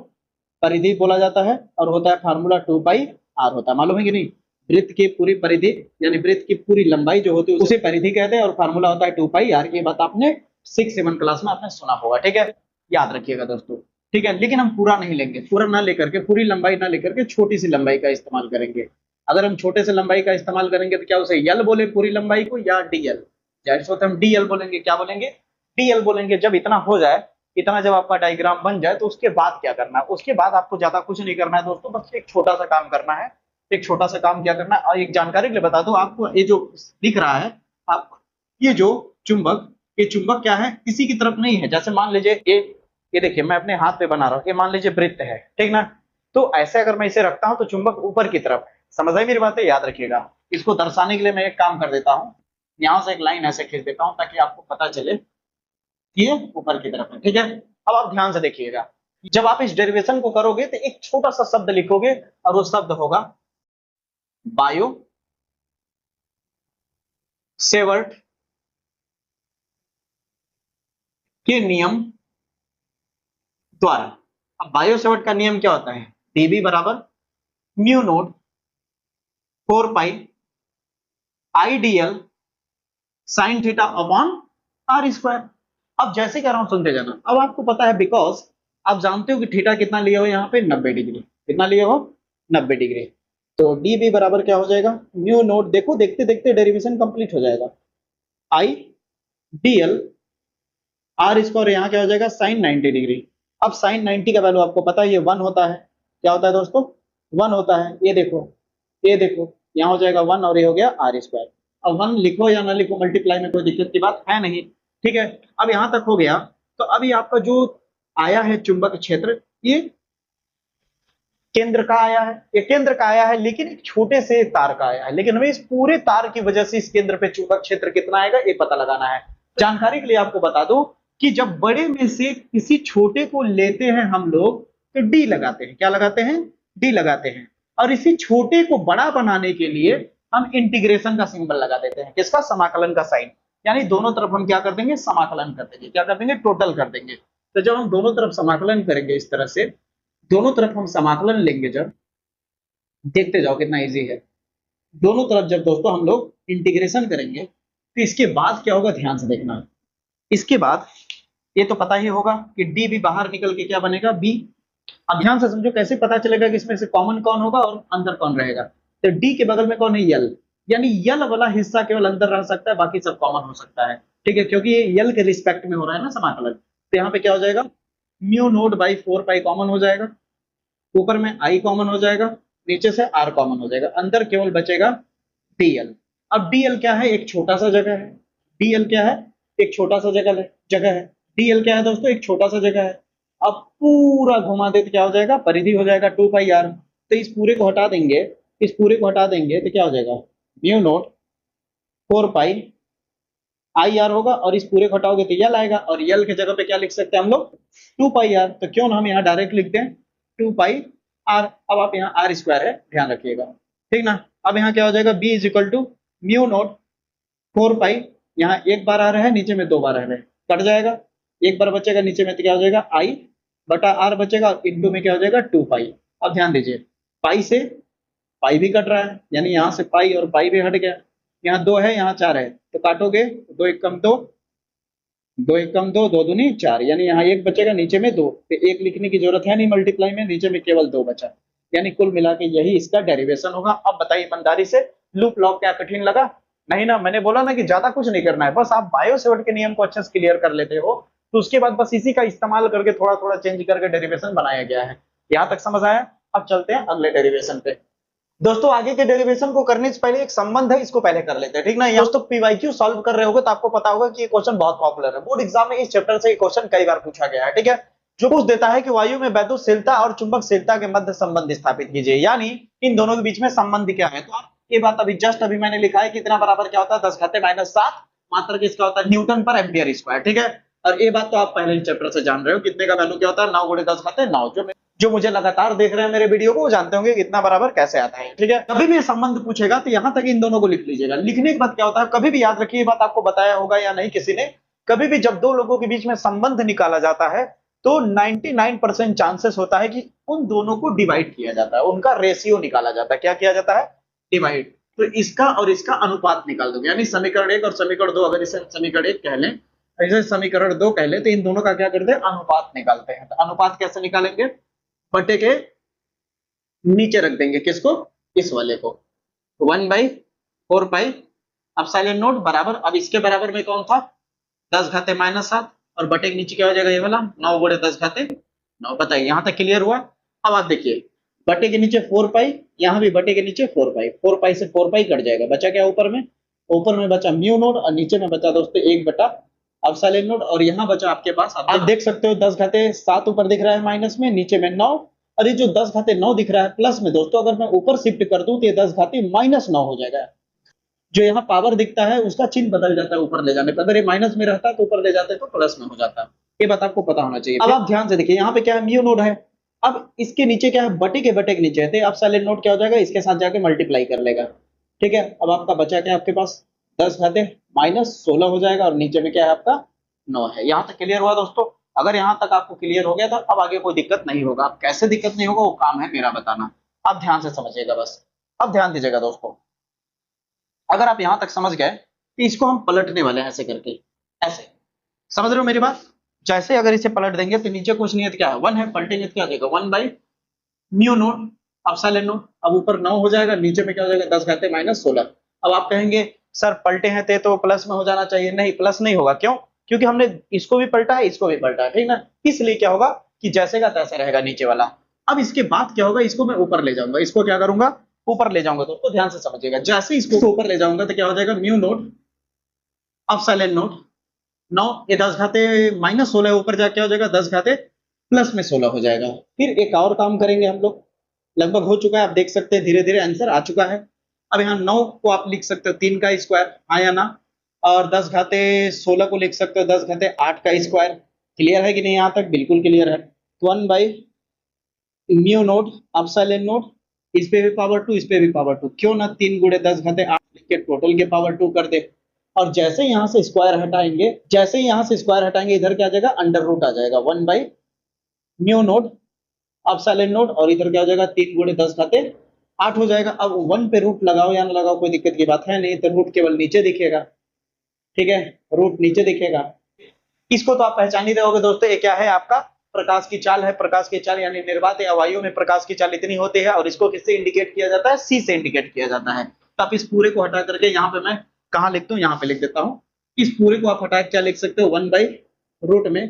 परिधि बोला जाता है, और होता है फार्मूला 2πr होता है। मालूम है कि नहीं? वृत्त की पूरी परिधि यानी वृत्त की पूरी लंबाई जो होती है उसे परिधि कहते हैं, और फार्मूला होता है 2πr। ये बात आपने 6-7 क्लास में आपने सुना होगा। ठीक है, याद रखिएगा दोस्तों। ठीक है, लेकिन हम पूरा नहीं लेंगे, पूरा ना लेकर के, पूरी लंबाई ना लेकर के छोटी सी लंबाई का इस्तेमाल करेंगे। अगर हम छोटे से लंबाई का इस्तेमाल करेंगे तो क्या उसे यल बोले पूरी लंबाई को, या डीएल? जाहिर सी बात है हम डीएल बोलेंगे। क्या बोलेंगे? डीएल बोलेंगे। जब इतना हो जाए, इतना जब आपका डायग्राम बन जाए, तो उसके बाद क्या करना है? उसके बाद आपको ज्यादा कुछ नहीं करना है दोस्तों, बस एक छोटा सा काम करना है। एक छोटा सा काम क्या करना है, और एक जानकारी के लिए बता दूं आपको, ये जो दिख रहा है आप, ये जो चुंबक, ये चुंबक क्या है? किसी की तरफ नहीं है। जैसे मान लीजिए ये देखिए मैं अपने हाथ पे बना रहा हूँ, ये मान लीजिए वृत्त है, ठीक ना, तो ऐसे अगर मैं इसे रखता हूं तो चुंबक ऊपर की तरफ। समझ आई मेरी बात है? याद रखिएगा। इसको दर्शाने के लिए मैं एक काम कर देता हूं, यहां से एक लाइन ऐसे खींच देता हूं ताकि आपको पता चले कि ये ऊपर की तरफ है, ठीक है। अब आप ध्यान से देखिएगा, जब आप इस डेरिवेशन को करोगे तो एक छोटा सा शब्द लिखोगे और वो शब्द होगा बायो सेवर्ट के नियम द्वारा। अब बायो सेवर्ट का नियम क्या होता है, डीबी बराबर mu naught 4 pi IDL sine theta upon R square. अब जैसे कह रहा हूं सुनते जाना। अब आपको पता है, बिकॉज आप जानते हो कि थीटा कितना लिए हो यहाँ पे 90 डिग्री, कितना लिए हो 90 डिग्री। तो डी बी बराबर क्या हो जाएगा, म्यू नोट, देखो देखते देखते डेरिवेशन कंप्लीट हो जाएगा, I D L R square, यहाँ क्या हो जाएगा साइन 90 डिग्री। अब साइन 90 का वैल्यू आपको पता है ये 1 होता है, क्या होता है दोस्तों 1 होता है। ये देखो यहाँ हो जाएगा 1 और ये हो गया आर स्क्वायर। अब 1 लिखो या ना लिखो मल्टीप्लाई में कोई दिक्कत की बात है नहीं, ठीक है। अब यहां तक हो गया। तो अभी आपका जो आया है चुंबक क्षेत्र, ये केंद्र का आया है, ये केंद्र का आया है, लेकिन एक छोटे से तार का आया है। लेकिन हमें इस पूरे तार की वजह से इस केंद्र पे चुंबक क्षेत्र कितना आएगा ये पता लगाना है। जानकारी के लिए आपको बता दो कि जब बड़े में से किसी छोटे को लेते हैं हम लोग तो डी लगाते हैं, क्या लगाते हैं, डी लगाते हैं। और इसी छोटे को बड़ा बनाने के लिए हम इंटीग्रेशन का सिंबल लगा देते हैं, किसका, समाकलन का साइन। यानी दोनों तरफ हम क्या कर देंगे, समाकलन कर देंगे, क्या कर देंगे, टोटल कर देंगे। तो जब हम दोनों तरफ समाकलन करेंगे इस तरह से, दोनों तरफ हम समाकलन लेंगे, जब देखते जाओ कितना इजी है। दोनों तरफ जब दोस्तों हम लोग इंटीग्रेशन करेंगे तो इसके बाद क्या होगा, ध्यान से देखना। इसके बाद ये तो पता ही होगा कि डी भी बाहर निकल के क्या बनेगा, बी। अब ध्यान से समझो कैसे पता चलेगा कि इसमें से कॉमन कौन होगा और अंदर कौन रहेगा। तो डी के बगल में कौन है, यल, यानी यल वाला हिस्सा केवल अंदर रह सकता है, बाकी सब कॉमन हो सकता है, ठीक है, क्योंकि ये यल के रिस्पेक्ट में हो रहा है ना समाकलन। तो यहाँ पे क्या हो जाएगा, mu naught by 4 pi common हो जाएगा, ऊपर में आई कॉमन हो जाएगा, नीचे से आर कॉमन हो जाएगा, अंदर केवल बचेगा डीएल। अब डीएल क्या है, एक छोटा सा जगह है। डीएल क्या है, एक छोटा सा जगह है। डीएल क्या है दोस्तों, एक छोटा सा जगह है। अब पूरा घुमा दे तो क्या हो जाएगा, परिधि हो जाएगा 2 पाई आर। तो इस पूरे को हटा देंगे, इस पूरे को हटा देंगे तो क्या हो जाएगा, mu naught 4 pi I are होगा, और इस पूरे को हटाओगे तो यल आएगा, और यल के जगह पे क्या लिख सकते हैं हम लोग, 2 पाई आर। तो क्यों ना हम यहाँ डायरेक्ट लिखते हैं 2 पाई आर। अब आप यहाँ आर स्क्वायर है, ध्यान रखिएगा, ठीक ना। अब यहाँ क्या हो जाएगा, B is equal to mu naught 4 pi, यहाँ एक बार आ रहा है, नीचे में 2 बार आ रहा है, कट जाएगा, एक बार बचेगा नीचे में तो क्या हो जाएगा, आई बटा आर बचेगा, इंटू में क्या हो जाएगा 2 पाई। अब ध्यान दीजिए, पाई से पाई भी कट रहा है, यानी यहाँ से पाई और पाई भी हट गया। यहाँ 2 है, यहाँ 4 है, तो काटोगे 2 एक कम 2, 2 एक कम 2, 2 दूनी 4, यानी यहाँ 1 बचेगा, नीचे में 2, तो 1 लिखने की जरूरत है नहीं मल्टीप्लाई में, नीचे में केवल 2 बचा। यानी कुल मिला के यही इसका डेरिवेशन होगा। अब बताइए ईमानदारी से, लूप लॉक क्या कठिन लगा, नहीं ना। मैंने बोला ना कि ज्यादा कुछ नहीं करना है, बस आप बायो सेवर्ट के नियम को अच्छे से क्लियर कर लेते हो तो उसके बाद बस इसी का इस्तेमाल करके थोड़ा थोड़ा चेंज करके डेरिवेशन बनाया गया है। यहां तक समझ आया। अब चलते हैं अगले डेरिवेशन पे। दोस्तों आगे के डेरिवेशन को करने से पहले एक संबंध है, इसको पहले कर लेते हैं, ठीक ना। दोस्तों पीवाईक्यू सॉल्व कर रहे होगे तो आपको पता होगा कि ये क्वेश्चन बहुत पॉपुलर है, बोर्ड एग्जाम में इस चैप्टर से क्वेश्चन कई बार पूछा गया है, ठीक है। जो पूछ देता है कि वायु में वैद्युतशीलता और चुंबकशीलता के मध्य संबंध स्थापित कीजिए, यानी इन दोनों के बीच में संबंध क्या है। तो आप ये बात अभी मैंने लिखा है, कितना बराबर क्या होता है, 10 घाते -7 मात्रा किसका होता है, न्यूटन पर एम्पियर स्क्वायर, ठीक है। और ये बात तो आप पहले ही चैप्टर से जान रहे हो, कितने का वैल्यू क्या होता है, 9 × 10 घाते 9। जो मुझे लगातार देख रहे हैं मेरे वीडियो को, वो जानते होंगे कितना बराबर कैसे आता है, ठीक है। कभी भी संबंध पूछेगा तो यहां तक इन दोनों को लिख लीजिएगा। लिखने के बाद क्या होता है, कभी भी याद रखिए, ये बात आपको बताया होगा या नहीं किसी ने, कभी भी जब दो लोगों के बीच में संबंध निकाला जाता है तो 99% चांसेस होता है कि उन दोनों को डिवाइड किया जाता है, उनका रेशियो निकाला जाता है। क्या किया जाता है, डिवाइड। तो इसका और इसका अनुपात निकाल दोगे, यानी समीकरण 1 और समीकरण 2, अगर इसे समीकरण 1 कह लें, ऐसे समीकरण 2 कह ले, तो इन दोनों का क्या करते हैं, अनुपात निकालते हैं। तो अनुपात कैसे निकालेंगे, बटे के नीचे रख देंगे किसको, इस वाले को, 1/4 पाई अब साइलेंट नोट बराबर, अब इसके बराबर में कौन था, 10 घाते -7, और बटे के नीचे क्या हो जाएगा, ये वाला 9 × 10 घाते 9। बताइए यहां तक क्लियर हुआ। अब आप देखिए, बटे के नीचे 4 पाई, यहां भी बटे के नीचे 4 पाई, 4 पाई से 4 पाई कट जाएगा, बचा क्या ऊपर में, ऊपर में बचा म्यू नोट, और नीचे में बचा दोस्तों 1 बटा अब साइलेंट नोट, और यहाँ बचा आपके पास, आप देख सकते हो 10 घाते 7 ऊपर दिख रहा है माइनस में, नीचे में 9, और ये जो 10 घाते 9 दिख रहा है प्लस में, दोस्तों अगर मैं ऊपर शिफ्ट कर दूं तो ये 10 घाते -9 हो जाएगा। जो यहाँ पावर दिखता है उसका चिन्ह बदल जाता है ऊपर ले जाने पर। अगर ये माइनस में रहता है तो ऊपर ले जाते हैं तो प्लस में हो जाता है। ये बात आपको पता होना चाहिए। अब आप ध्यान से देखिए, यहाँ पे क्या है, म्यू नोड है। अब इसके नीचे क्या है, बटे के नीचे है, तो अब साइलेंट नोड क्या हो जाएगा, इसके साथ जाके मल्टीप्लाई कर लेगा। ठीक है, अब आपका बचा क्या आपके पास, 10 घाते माइनस 16 हो जाएगा, और नीचे में क्या है आपका 9 है। यहाँ तक क्लियर हुआ दोस्तों? अगर यहाँ तक आपको क्लियर हो गया तो अब आगे कोई दिक्कत नहीं होगा। अब कैसे दिक्कत नहीं होगा वो काम है मेरा बताना। आप ध्यान से समझिएगा बस। अब ध्यान दीजिएगा दोस्तों, अगर आप यहां तक समझ गए कि इसको हम पलटने वाले हैं ऐसे करके, ऐसे समझ रहे हो मेरी बात? जैसे अगर इसे पलट देंगे तो नीचे कुछ नहीं है तो क्या है, 1 है, पलटेंगे तो क्या हो जाएगा, 1 by mu naught epsilon note. अब ऊपर 9 हो जाएगा, नीचे में क्या हो जाएगा, 10 घाते माइनस 16। अब आप कहेंगे सर पलटे हैं तो प्लस में हो जाना चाहिए। नहीं, प्लस नहीं होगा। क्यों? क्योंकि हमने इसको भी पलटा है, इसको भी पलटा है, ठीक ना। इसलिए क्या होगा कि जैसे का तैसे रहेगा नीचे वाला। अब इसके बाद क्या होगा, इसको मैं ऊपर ले जाऊंगा। इसको क्या करूंगा, ऊपर ले जाऊंगा। दोस्तों ध्यान से समझिएगा, जैसे इसको ऊपर ले जाऊंगा तो क्या हो जाएगा, म्यू नोट एप्सिलॉन नोट 9, ये 10 घाते माइनस 16 ऊपर जाके क्या हो जाएगा, 10 घाते प्लस में 16 हो जाएगा। फिर एक और काम करेंगे हम लोग, लगभग हो चुका है, आप देख सकते हैं धीरे धीरे आंसर आ चुका है। अब यहाँ 9 को आप लिख सकते हो 3 का स्क्वायर, हाँ या ना, और 10 घाते 16 को लिख सकते हो 10 घाते 8 का स्क्वायर। क्लियर है कि नहीं? यहाँ तक बिल्कुल क्लियर है। 1 by mu naught epsilon note, इस पे भी पावर 2, इस पे भी पावर 2। क्यों ना 3 गुणे 10 घाते 8 लिख के टोटल के पावर 2 कर दे। और जैसे यहां से स्क्वायर हटाएंगे, जैसे ही यहां से स्क्वायर हटाएंगे, इधर क्या आ जाएगा, अंडर रूट आ जाएगा। 1 by mu naught epsilon note, और इधर क्या हो जाएगा, 3 गुणे 10 घाते 8 हो जाएगा। अब 1 पे रूट लगाओ या ना लगाओ कोई दिक्कत की बात है नहीं, तो रूट केवल नीचे दिखेगा। ठीक है, रूट नीचे दिखेगा। इसको तो आप पहचान ही रहोगे दोस्तों, ये क्या है आपका प्रकाश की चाल है। प्रकाश की चाल यानी निर्वात या वायु में प्रकाश की चाल इतनी होती है, और इसको किससे इंडिकेट किया जाता है, सी से इंडिकेट किया जाता है। तो आप इस पूरे को हटा करके यहाँ पे मैं कहाँ लिखता हूँ, यहाँ पे लिख देता हूँ। इस पूरे को आप हटा के क्या लिख सकते हो, 1 बाई रूट में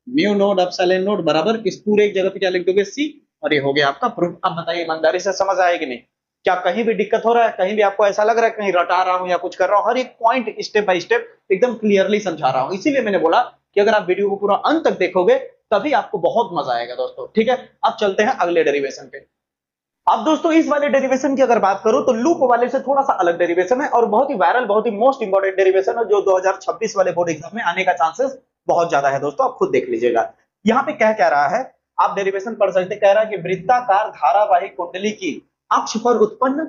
म्यू नोड एप्सिलॉन नोड बराबर इस पूरे एक जगह पे क्या लिख दोगे, सी। और ये हो गया आपका प्रूफ। अब बताइए ईमानदारी से समझ आए कि नहीं? क्या कहीं भी दिक्कत हो रहा है? कहीं भी आपको ऐसा लग रहा है कहीं रटा रहा हूं या कुछ कर रहा हूं? हर एक पॉइंट स्टेप बाय स्टेप एकदम क्लियरली समझा रहा हूं। इसीलिए मैंने बोला कि अगर आप वीडियो को पूरा अंत तक देखोगे तभी आपको बहुत मजा आएगा दोस्तों। ठीक है, अब चलते हैं अगले डेरिवेशन पे। अब दोस्तों इस वाले डेरिवेशन की अगर बात करूं तो लूप वाले से थोड़ा सा अलग डेरिवेशन है, और बहुत ही वायरल, बहुत ही मोस्ट इंपोर्टेंट डेरिवेशन है, जो 2026 वाले बोर्ड एग्जाम में आने का चांसेस बहुत ज्यादा है दोस्तों। आप खुद देख लीजिएगा यहाँ पे क्या कह रहा है। आप डेरिवेशन पढ़ सकते, कह रहा है कि वृत्ताकार धारावाही कुंडली की अक्ष पर उत्पन्न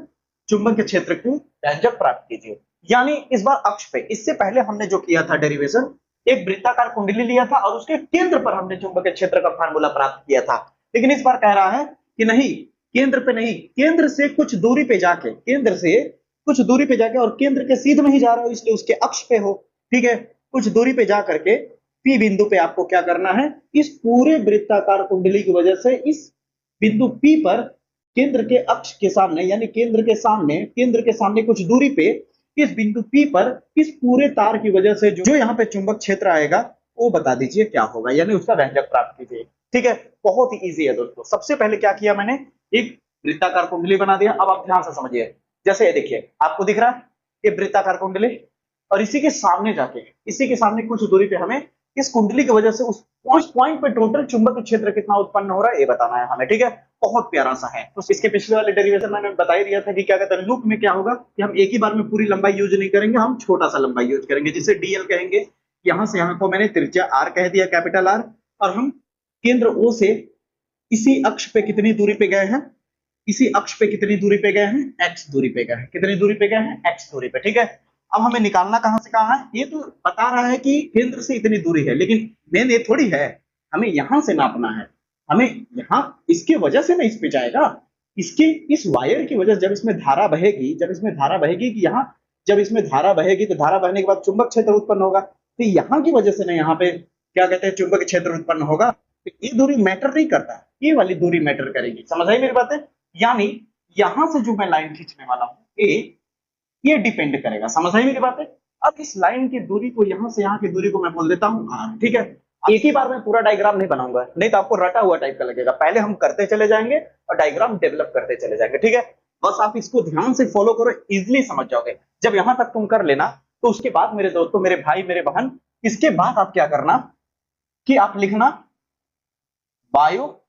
चुंबकीय क्षेत्र की व्यंजक प्राप्त कीजिए। यानी इस बार अक्ष पे, इससे पहले हमने जो किया था डेरिवेशन, एक वृत्ताकार कुंडली लिया था और उसके केंद्र पर हमने चुंबकीय क्षेत्र का फार्मूला प्राप्त किया था। लेकिन इस बार कह रहा है कि नहीं, केंद्र पे नहीं, केंद्र से कुछ दूरी पे जाके, केंद्र से कुछ दूरी पे जाके, और केंद्र के सीध में ही जा रहा हो इसलिए उसके अक्ष पे हो। ठीक है, कुछ दूरी पे जा करके पी बिंदु पे आपको क्या करना है, इस पूरे वृत्ताकार कुंडली की वजह से इस बिंदु पी पर केंद्र के अक्ष के सामने, यानी केंद्र के सामने कुछ दूरी पे इस बिंदु पी पर इस पूरे तार की वजह से जो यहाँ पे चुंबक क्षेत्र आएगा वो बता दीजिए क्या होगा, यानी उसका व्यंजक प्राप्त कीजिए। ठीक है, बहुत ही इजी है दोस्तों। सबसे पहले क्या किया मैंने, एक वृत्ताकार कुंडली बना दिया। अब आप ध्यान से समझिए, जैसे ये देखिए आपको दिख रहा है ये वृत्ताकार कुंडली, और इसी के सामने जाके, इसी के सामने कुछ दूरी पे हमें इस कुंडली की वजह से उस पॉइंट पे टोटल चुंबकीय क्षेत्र कितना उत्पन्न हो रहा है ये बताना है हमें। ठीक है, बहुत प्यारा सा है। तो इसके पिछले वाले डेरिवेशन में मैंने बता ही दिया था कि क्या कहते हैं, लूप में क्या होगा कि हम एक ही बार में पूरी लंबाई यूज नहीं करेंगे, हम छोटा सा लंबाई यूज करेंगे, जिसे डीएल कहेंगे। यहां से यहां को मैंने त्रिज्या आर कह दिया, कैपिटल आर, और हम केंद्र ओ से इसी अक्ष पे कितनी दूरी पे गए हैं, इसी अक्ष पे कितनी दूरी पे गए हैं, एक्स दूरी पे गए हैं। कितनी दूरी पे गए हैं, एक्स दूरी पे। ठीक है, अब हमें निकालना कहां से कहां है, ये तो बता रहा है कि केंद्र से इतनी दूरी है, लेकिन मेन ये थोड़ी है, हमें यहां से नापना है। हमें यहां इसके वजह से ना इस पे जाएगा, इसके इस वायर की वजह से, जब इसमें धारा बहेगी, जब इसमें धारा बहेगी कि यहाँ, जब इसमें धारा बहेगी तो धारा बहने के बाद चुंबक क्षेत्र उत्पन्न होगा, तो यहाँ की वजह से ना यहाँ पे क्या कहते हैं, चुंबक क्षेत्र उत्पन्न होगा। तो ये दूरी मैटर नहीं करता, ये वाली दूरी मैटर करेगी। समझ आई मेरी बातें? यानी यहां से जो मैं लाइन खींचने वाला हूं ये डिपेंड करेगा। समझ आई मेरी बातें? अब इस लाइन की दूरी को, यहां से यहां की दूरी को मैं बोल देता हूं आर। ठीक है, एक ही बार में पूरा डायग्राम नहीं बनाऊंगा, नहीं तो आपको रटा हुआ टाइप का लगेगा। पहले हम करते चले जाएंगे और डायग्राम डेवलप करते चले जाएंगे। ठीक है, बस आप इसको ध्यान से फॉलो करो, इजिली समझ जाओगे। जब यहां तक तुम कर लेना तो उसके बाद मेरे दोस्तों, मेरे भाई, मेरे बहन, इसके बाद आप क्या करना कि आप लिखना बायो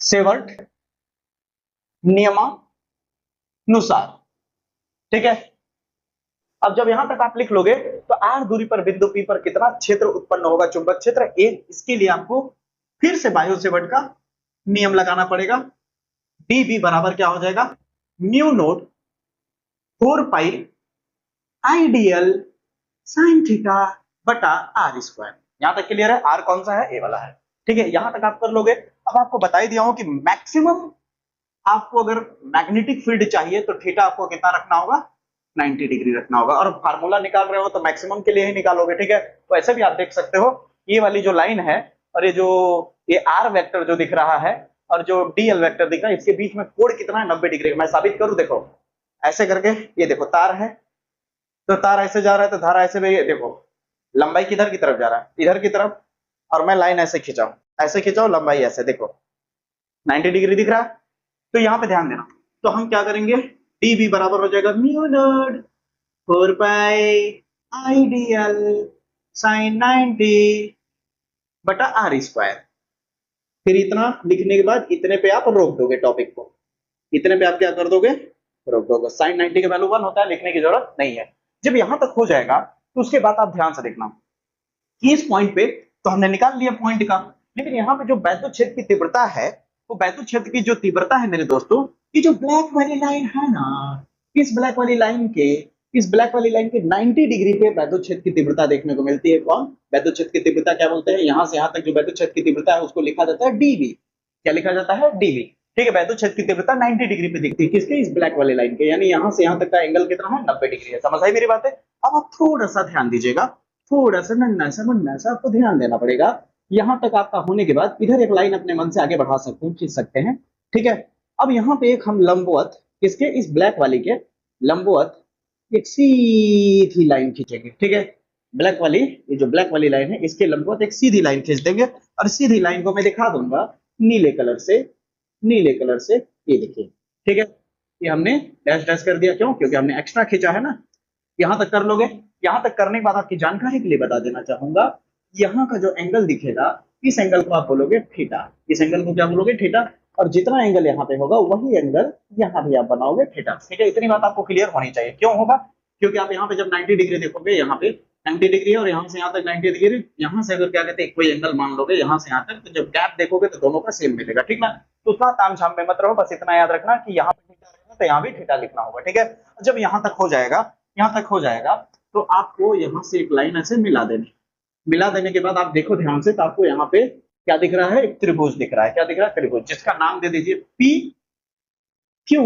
सेवर्ट नियमानुसार। ठीक है। अब जब यहां तक आप लिख लोगे तो r दूरी पर बिंदु P पर कितना क्षेत्र उत्पन्न होगा, चुंबक क्षेत्र A। इसके लिए आपको फिर से बायो सेवर्ट का नियम लगाना पड़ेगा। dB बराबर क्या हो जाएगा, म्यू नोट 4 पाई आइडियल साइन थीटा बटा r स्क्वायर। यहां तक क्लियर है? r कौन सा है, ए वाला है। ठीक है, यहां तक आप कर लोगे। अब आपको बता ही दिया हूं कि मैक्सिमम आपको अगर मैग्नेटिक फील्ड चाहिए तो थीटा आपको कितना रखना होगा, 90 डिग्री रखना होगा। और फार्मूला निकाल रहे हो तो मैक्सिमम के लिए ही निकालोगे। ठीक है, तो ऐसे भी आप देख सकते हो ये वाली जो लाइन है और ये आर वेक्टर जो दिख रहा है और जो डीएल वेक्टर दिख रहा है, इसके बीच में कोण कितना है, 90 डिग्री। मैं साबित करूं, देखो ऐसे करके, ये देखो तार है तो तार ऐसे जा रहा है तो धारा ऐसे भी, देखो लंबाई किधर की तरफ जा रहा है, इधर की तरफ। और मैं लाइन ऐसे खिंचाऊं, ऐसे खिंचाऊं, लंबाई ऐसे, देखो 90 डिग्री दिख रहा है। तो यहां पे ध्यान देना, तो हम क्या करेंगे, dB बराबर हो जाएगा म्यू नॉट 4 पाई आइडियल साइन 90 बटा r स्क्वायर। फिर इतना लिखने के बाद इतने पे आप रोक दोगे टॉपिक को, इतने पे आप क्या कर दोगे, रोक दोगे। साइन 90 का वैल्यू 1 होता है, लिखने की जरूरत नहीं है। जब यहां तक हो जाएगा तो उसके बाद आप ध्यान से देखना कि इस पॉइंट पे तो हमने निकाल लिया पॉइंट का, लेकिन यहाँ पे जो वैद्युत क्षेत्र की तीव्रता है, वो वैद्युत क्षेत्र की जो तीव्रता है मेरे दोस्तों, ये जो ब्लैक वाली लाइन है ना, इस ब्लैक वाली लाइन के 90 डिग्री पे वैद्युत क्षेत्र की तीव्रता देखने को मिलती है। कौन, वैद्युत क्षेत्र की तीव्रता क्या बोलते हैं, यहां से यहां तक जो वैद्युत क्षेत्र की तीव्रता है उसको लिखा जाता है dB। क्या लिखा जाता है, dB। ठीक है, वैद्युत क्षेत्र की तीव्रता 90 डिग्री पे दिखती है, किसके, इस ब्लैक वाली लाइन के, यानी यहां से यहां तक का एंगल कितना है, 90 डिग्री है। समझ आई मेरी बात है? अब आप थोड़ा सा ध्यान दीजिएगा, थोड़ा सा नन्ना सा मुन्ना सा आपको ध्यान देना पड़ेगा। यहां तक आपका होने के बाद इधर एक लाइन अपने मन से आगे बढ़ा सकते हैं, खींच सकते हैं। ठीक है, अब यहाँ पे एक हम लंबवत, किसके, इस ब्लैक वाली के लंबवत एक सीधी लाइन खींचेंगे। ठीक है, ब्लैक वाली, ये जो ब्लैक वाली लाइन है इसके लंबवत एक सीधी लाइन खींच देंगे और सीधी लाइन को मैं दिखा दूंगा नीले कलर से, नीले कलर से, ये देखिए। ठीक है, ये हमने डैश डैश कर दिया, क्यों, क्योंकि हमने एक्स्ट्रा खींचा है ना। यहां तक कर लोगे। यहां तक करने के बाद आपकी जानकारी के लिए बता देना चाहूंगा, यहाँ का जो एंगल दिखेगा, इस एंगल को आप बोलोगे थीटा, इस एंगल को क्या बोलोगे, थीटा। और जितना एंगल यहाँ पे होगा वही एंगल यहाँ भी आप बनाओगे थीटा। ठीक है, इतनी बात आपको क्लियर होनी चाहिए। क्यों होगा, क्योंकि आप यहाँ पे जब 90 डिग्री देखोगे, यहाँ पे 90 डिग्री है और यहाँ से यहाँ तक 90 डिग्री, यहाँ से अगर क्या कहते हैं कोई एंगल मान लोगे यहाँ से यहाँ तक, तो जब गैप देखोगे तो दोनों का सेम मिलेगा। ठीक ना, तो उतना ताम झाम में मत रहो, बस इतना याद रखना कि यहाँ पे थीटा रहेगा तो यहाँ भी थीटा लिखना होगा। ठीक है, जब यहाँ तक हो जाएगा, यहाँ तक हो जाएगा तो आपको यहाँ से एक लाइन ऐसे मिला देनी, मिला देने के बाद आप देखो ध्यान से, तो आपको यहाँ पे क्या दिख रहा है, एक त्रिभुज दिख रहा है। क्या दिख रहा है, त्रिभुज, जिसका नाम दे दीजिए पी क्यू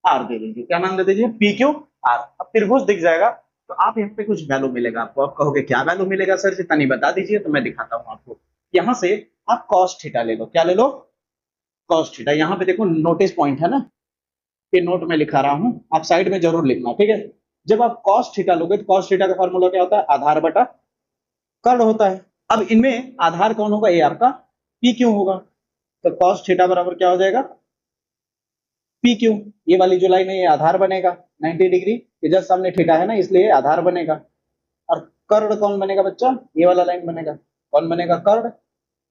आर दे दीजिए। क्या नाम दे दीजिए, पी क्यू आर। अब त्रिभुज दिख जाएगा तो आप यहाँ पे कुछ वैल्यू मिलेगा आपको। आप कहोगे क्या वैल्यू मिलेगा सर, जितना नहीं बता दीजिए तो मैं दिखाता हूँ आपको। यहाँ से आप कॉस थीटा ले लो। क्या ले लो, कॉस थीटा। यहाँ पे देखो नोटिस पॉइंट है ना, ये नोट में लिखा रहा हूँ, आप साइड में जरूर लिखना। ठीक है, जब आप कॉस थीटा लोगे तो कॉस थीटा का फॉर्मूला क्या होता है, आधार बटा कर्ण होता है। अब इनमें आधार कौन होगा, ये आपका पी क्यू होगा। तो कॉस थीटा बराबर क्या हो जाएगा, पी क्यू। ये वाली जो लाइन है ये आधार बनेगा 90 डिग्री, इधर सामने थीटा है ना इसलिए आधार बनेगा। और कर्ण कौन बनेगा बच्चा, ये वाला लाइन बनेगा। कौन बनेगा, कर्ण।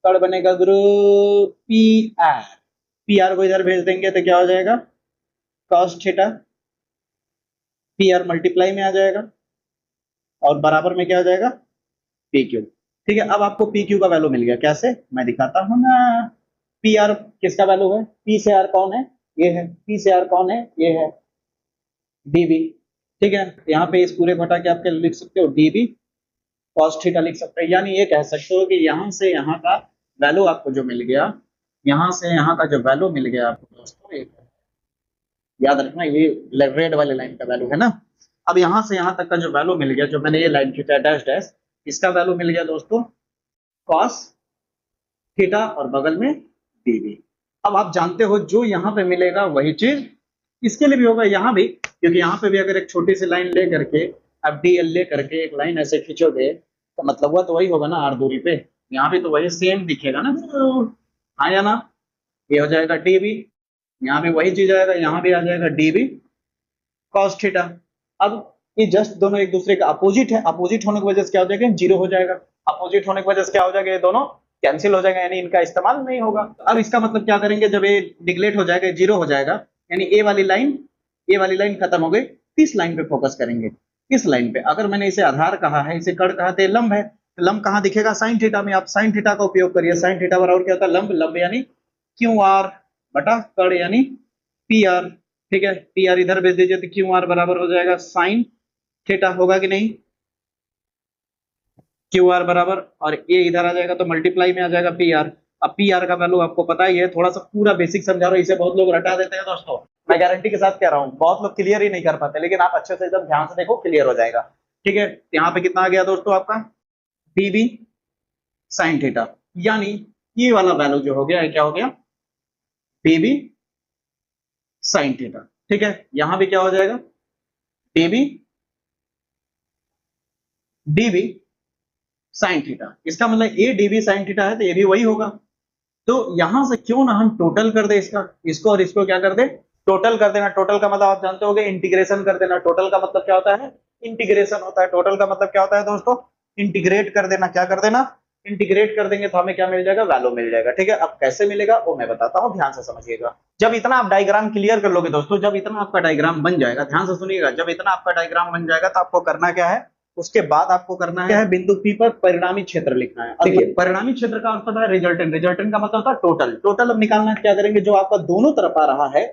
कर्ण बनेगा गुरु पी आर। पी आर को इधर भेज देंगे तो क्या हो जाएगा, cos theta. P R multiply में आ जाएगा और बराबर में क्या हो जाएगा, पी क्यू। ठीक है, अब आपको पी क्यू का वैल्यू मिल गया। कैसे, मैं दिखाता हूं ना। पी आर किसका वैल्यू है, पी से आर कौन है, ये है। पी से आर कौन है, ये है डीबी। ठीक है, यहाँ पे इस पूरे घटा के आप क्या लिख सकते हो, डीबी कॉस थीटा लिख सकते हैं। यानी ये कह सकते हो कि यहाँ से यहाँ का वैल्यू आपको जो मिल गया, यहाँ से यहाँ का जो वैल्यू मिल गया आपको दोस्तों, एक याद रखना ये रेड वाले लाइन का वैल्यू है ना। अब यहाँ से यहाँ तक का जो वैल्यू मिल गया, जो मैंने ये लाइन खींचा डैश डैश, इसका वैल्यू मिल गया दोस्तों कॉस थीटा और बगल में डीबी। अब आप जानते हो जो यहाँ पे मिलेगा वही चीज इसके लिए भी होगा यहाँ भी, क्योंकि यहाँ पे भी अगर एक छोटी सी लाइन ले करके आप डीएल ले करके एक लाइन ऐसे खींचोगे तो मतलब हुआ तो वही होगा ना, आर दूरी पे। यहाँ भी तो वही सेम दिखेगा ना, हाँ या ना। ये हो जाएगा डीबी, यहाँ भी वही चीज आएगा, यहाँ भी आ जाएगा डीबी कॉस थीटा। अब ये जस्ट दोनों एक दूसरे का अपोजिट है, अपोजिट होने की वजह से क्या हो जाएगा, जीरो हो जाएगा। अपोजिट होने की वजह से क्या हो जाएगा, ये दोनों कैंसिल हो जाएगा, यानी इनका इस्तेमाल नहीं होगा। अब इसका मतलब क्या करेंगे, जब ये निगलेक्ट हो जाएगा, जीरो हो जाएगा, यानी ए वाली लाइन खत्म हो गई, किस लाइन पे फोकस करेंगे, इस लाइन पे। अगर मैंने इसे आधार कहा है, इसे कड़ कहा, तो लंब है, तो लंब कहाँ दिखेगा, साइन थीटा में। आप साइन थीटा का उपयोग करिए। साइन थीटा बराबर क्या होता है, लंब, लंब यानी क्यू आर बटा कड़ यानी पी आर। ठीक है, पी आर इधर भेज दीजिए तो क्यू आर बराबर हो जाएगा साइन थीटा, होगा कि नहीं, क्यू आर बराबर, और ये इधर आ जाएगा तो मल्टीप्लाई में आ जाएगा पी आर। अब पी आर का वैल्यू आपको पता ही है, थोड़ा सा पूरा बेसिक समझा रहा हूँ, इसे बहुत लोग रटा देते हैं दोस्तों, मैं गारंटी के साथ कह रहा हूँ बहुत लोग क्लियर ही नहीं कर पाते, लेकिन आप अच्छे से एकदम ध्यान से देखो, क्लियर हो जाएगा। ठीक है, यहाँ पे कितना आ गया दोस्तों आपका, डीबी साइन थीटा, यानी ये वाला वैल्यू जो हो गया है, क्या हो गया, डीबी साइन थीटा। ठीक है, यहां भी क्या हो जाएगा, डीबी डीबी साइन थीटा। इसका मतलब ए डीबी साइन थीटा है तो ये भी वही होगा। तो यहां से क्यों ना हम टोटल कर दे इसका, इसको और इसको क्या कर दे, टोटल कर देना। टोटल का मतलब आप जानते होंगे इंटीग्रेशन कर देना। टोटल का मतलब क्या होता है, इंटीग्रेशन होता है। टोटल का मतलब क्या होता है दोस्तों, इंटीग्रेट कर देना। क्या कर देना, इंटीग्रेट कर देंगे तो हमें क्या मिल जाएगा, वैल्यू मिल जाएगा। ठीक है, अब कैसे मिलेगा वो मैं बताता हूँ, ध्यान से समझिएगा। जब इतना आप डायग्राम क्लियर कर लोगे दोस्तों, जब इतना आपका डायग्राम बन जाएगा, ध्यान से सुनिएगा, जब इतना आपका डायग्राम बन जाएगा तो आपको करना क्या है, उसके बाद आपको करना है बिंदु पी पर परिणामी क्षेत्र लिखना है। देखिए, परिणामी क्षेत्र का अर्थ होता है रिजल्टेंट, रिजल्टेंट का मतलब होता है टोटल। टोटल अब निकालना क्या करेंगे, जो आपका दोनों तरफ आ रहा है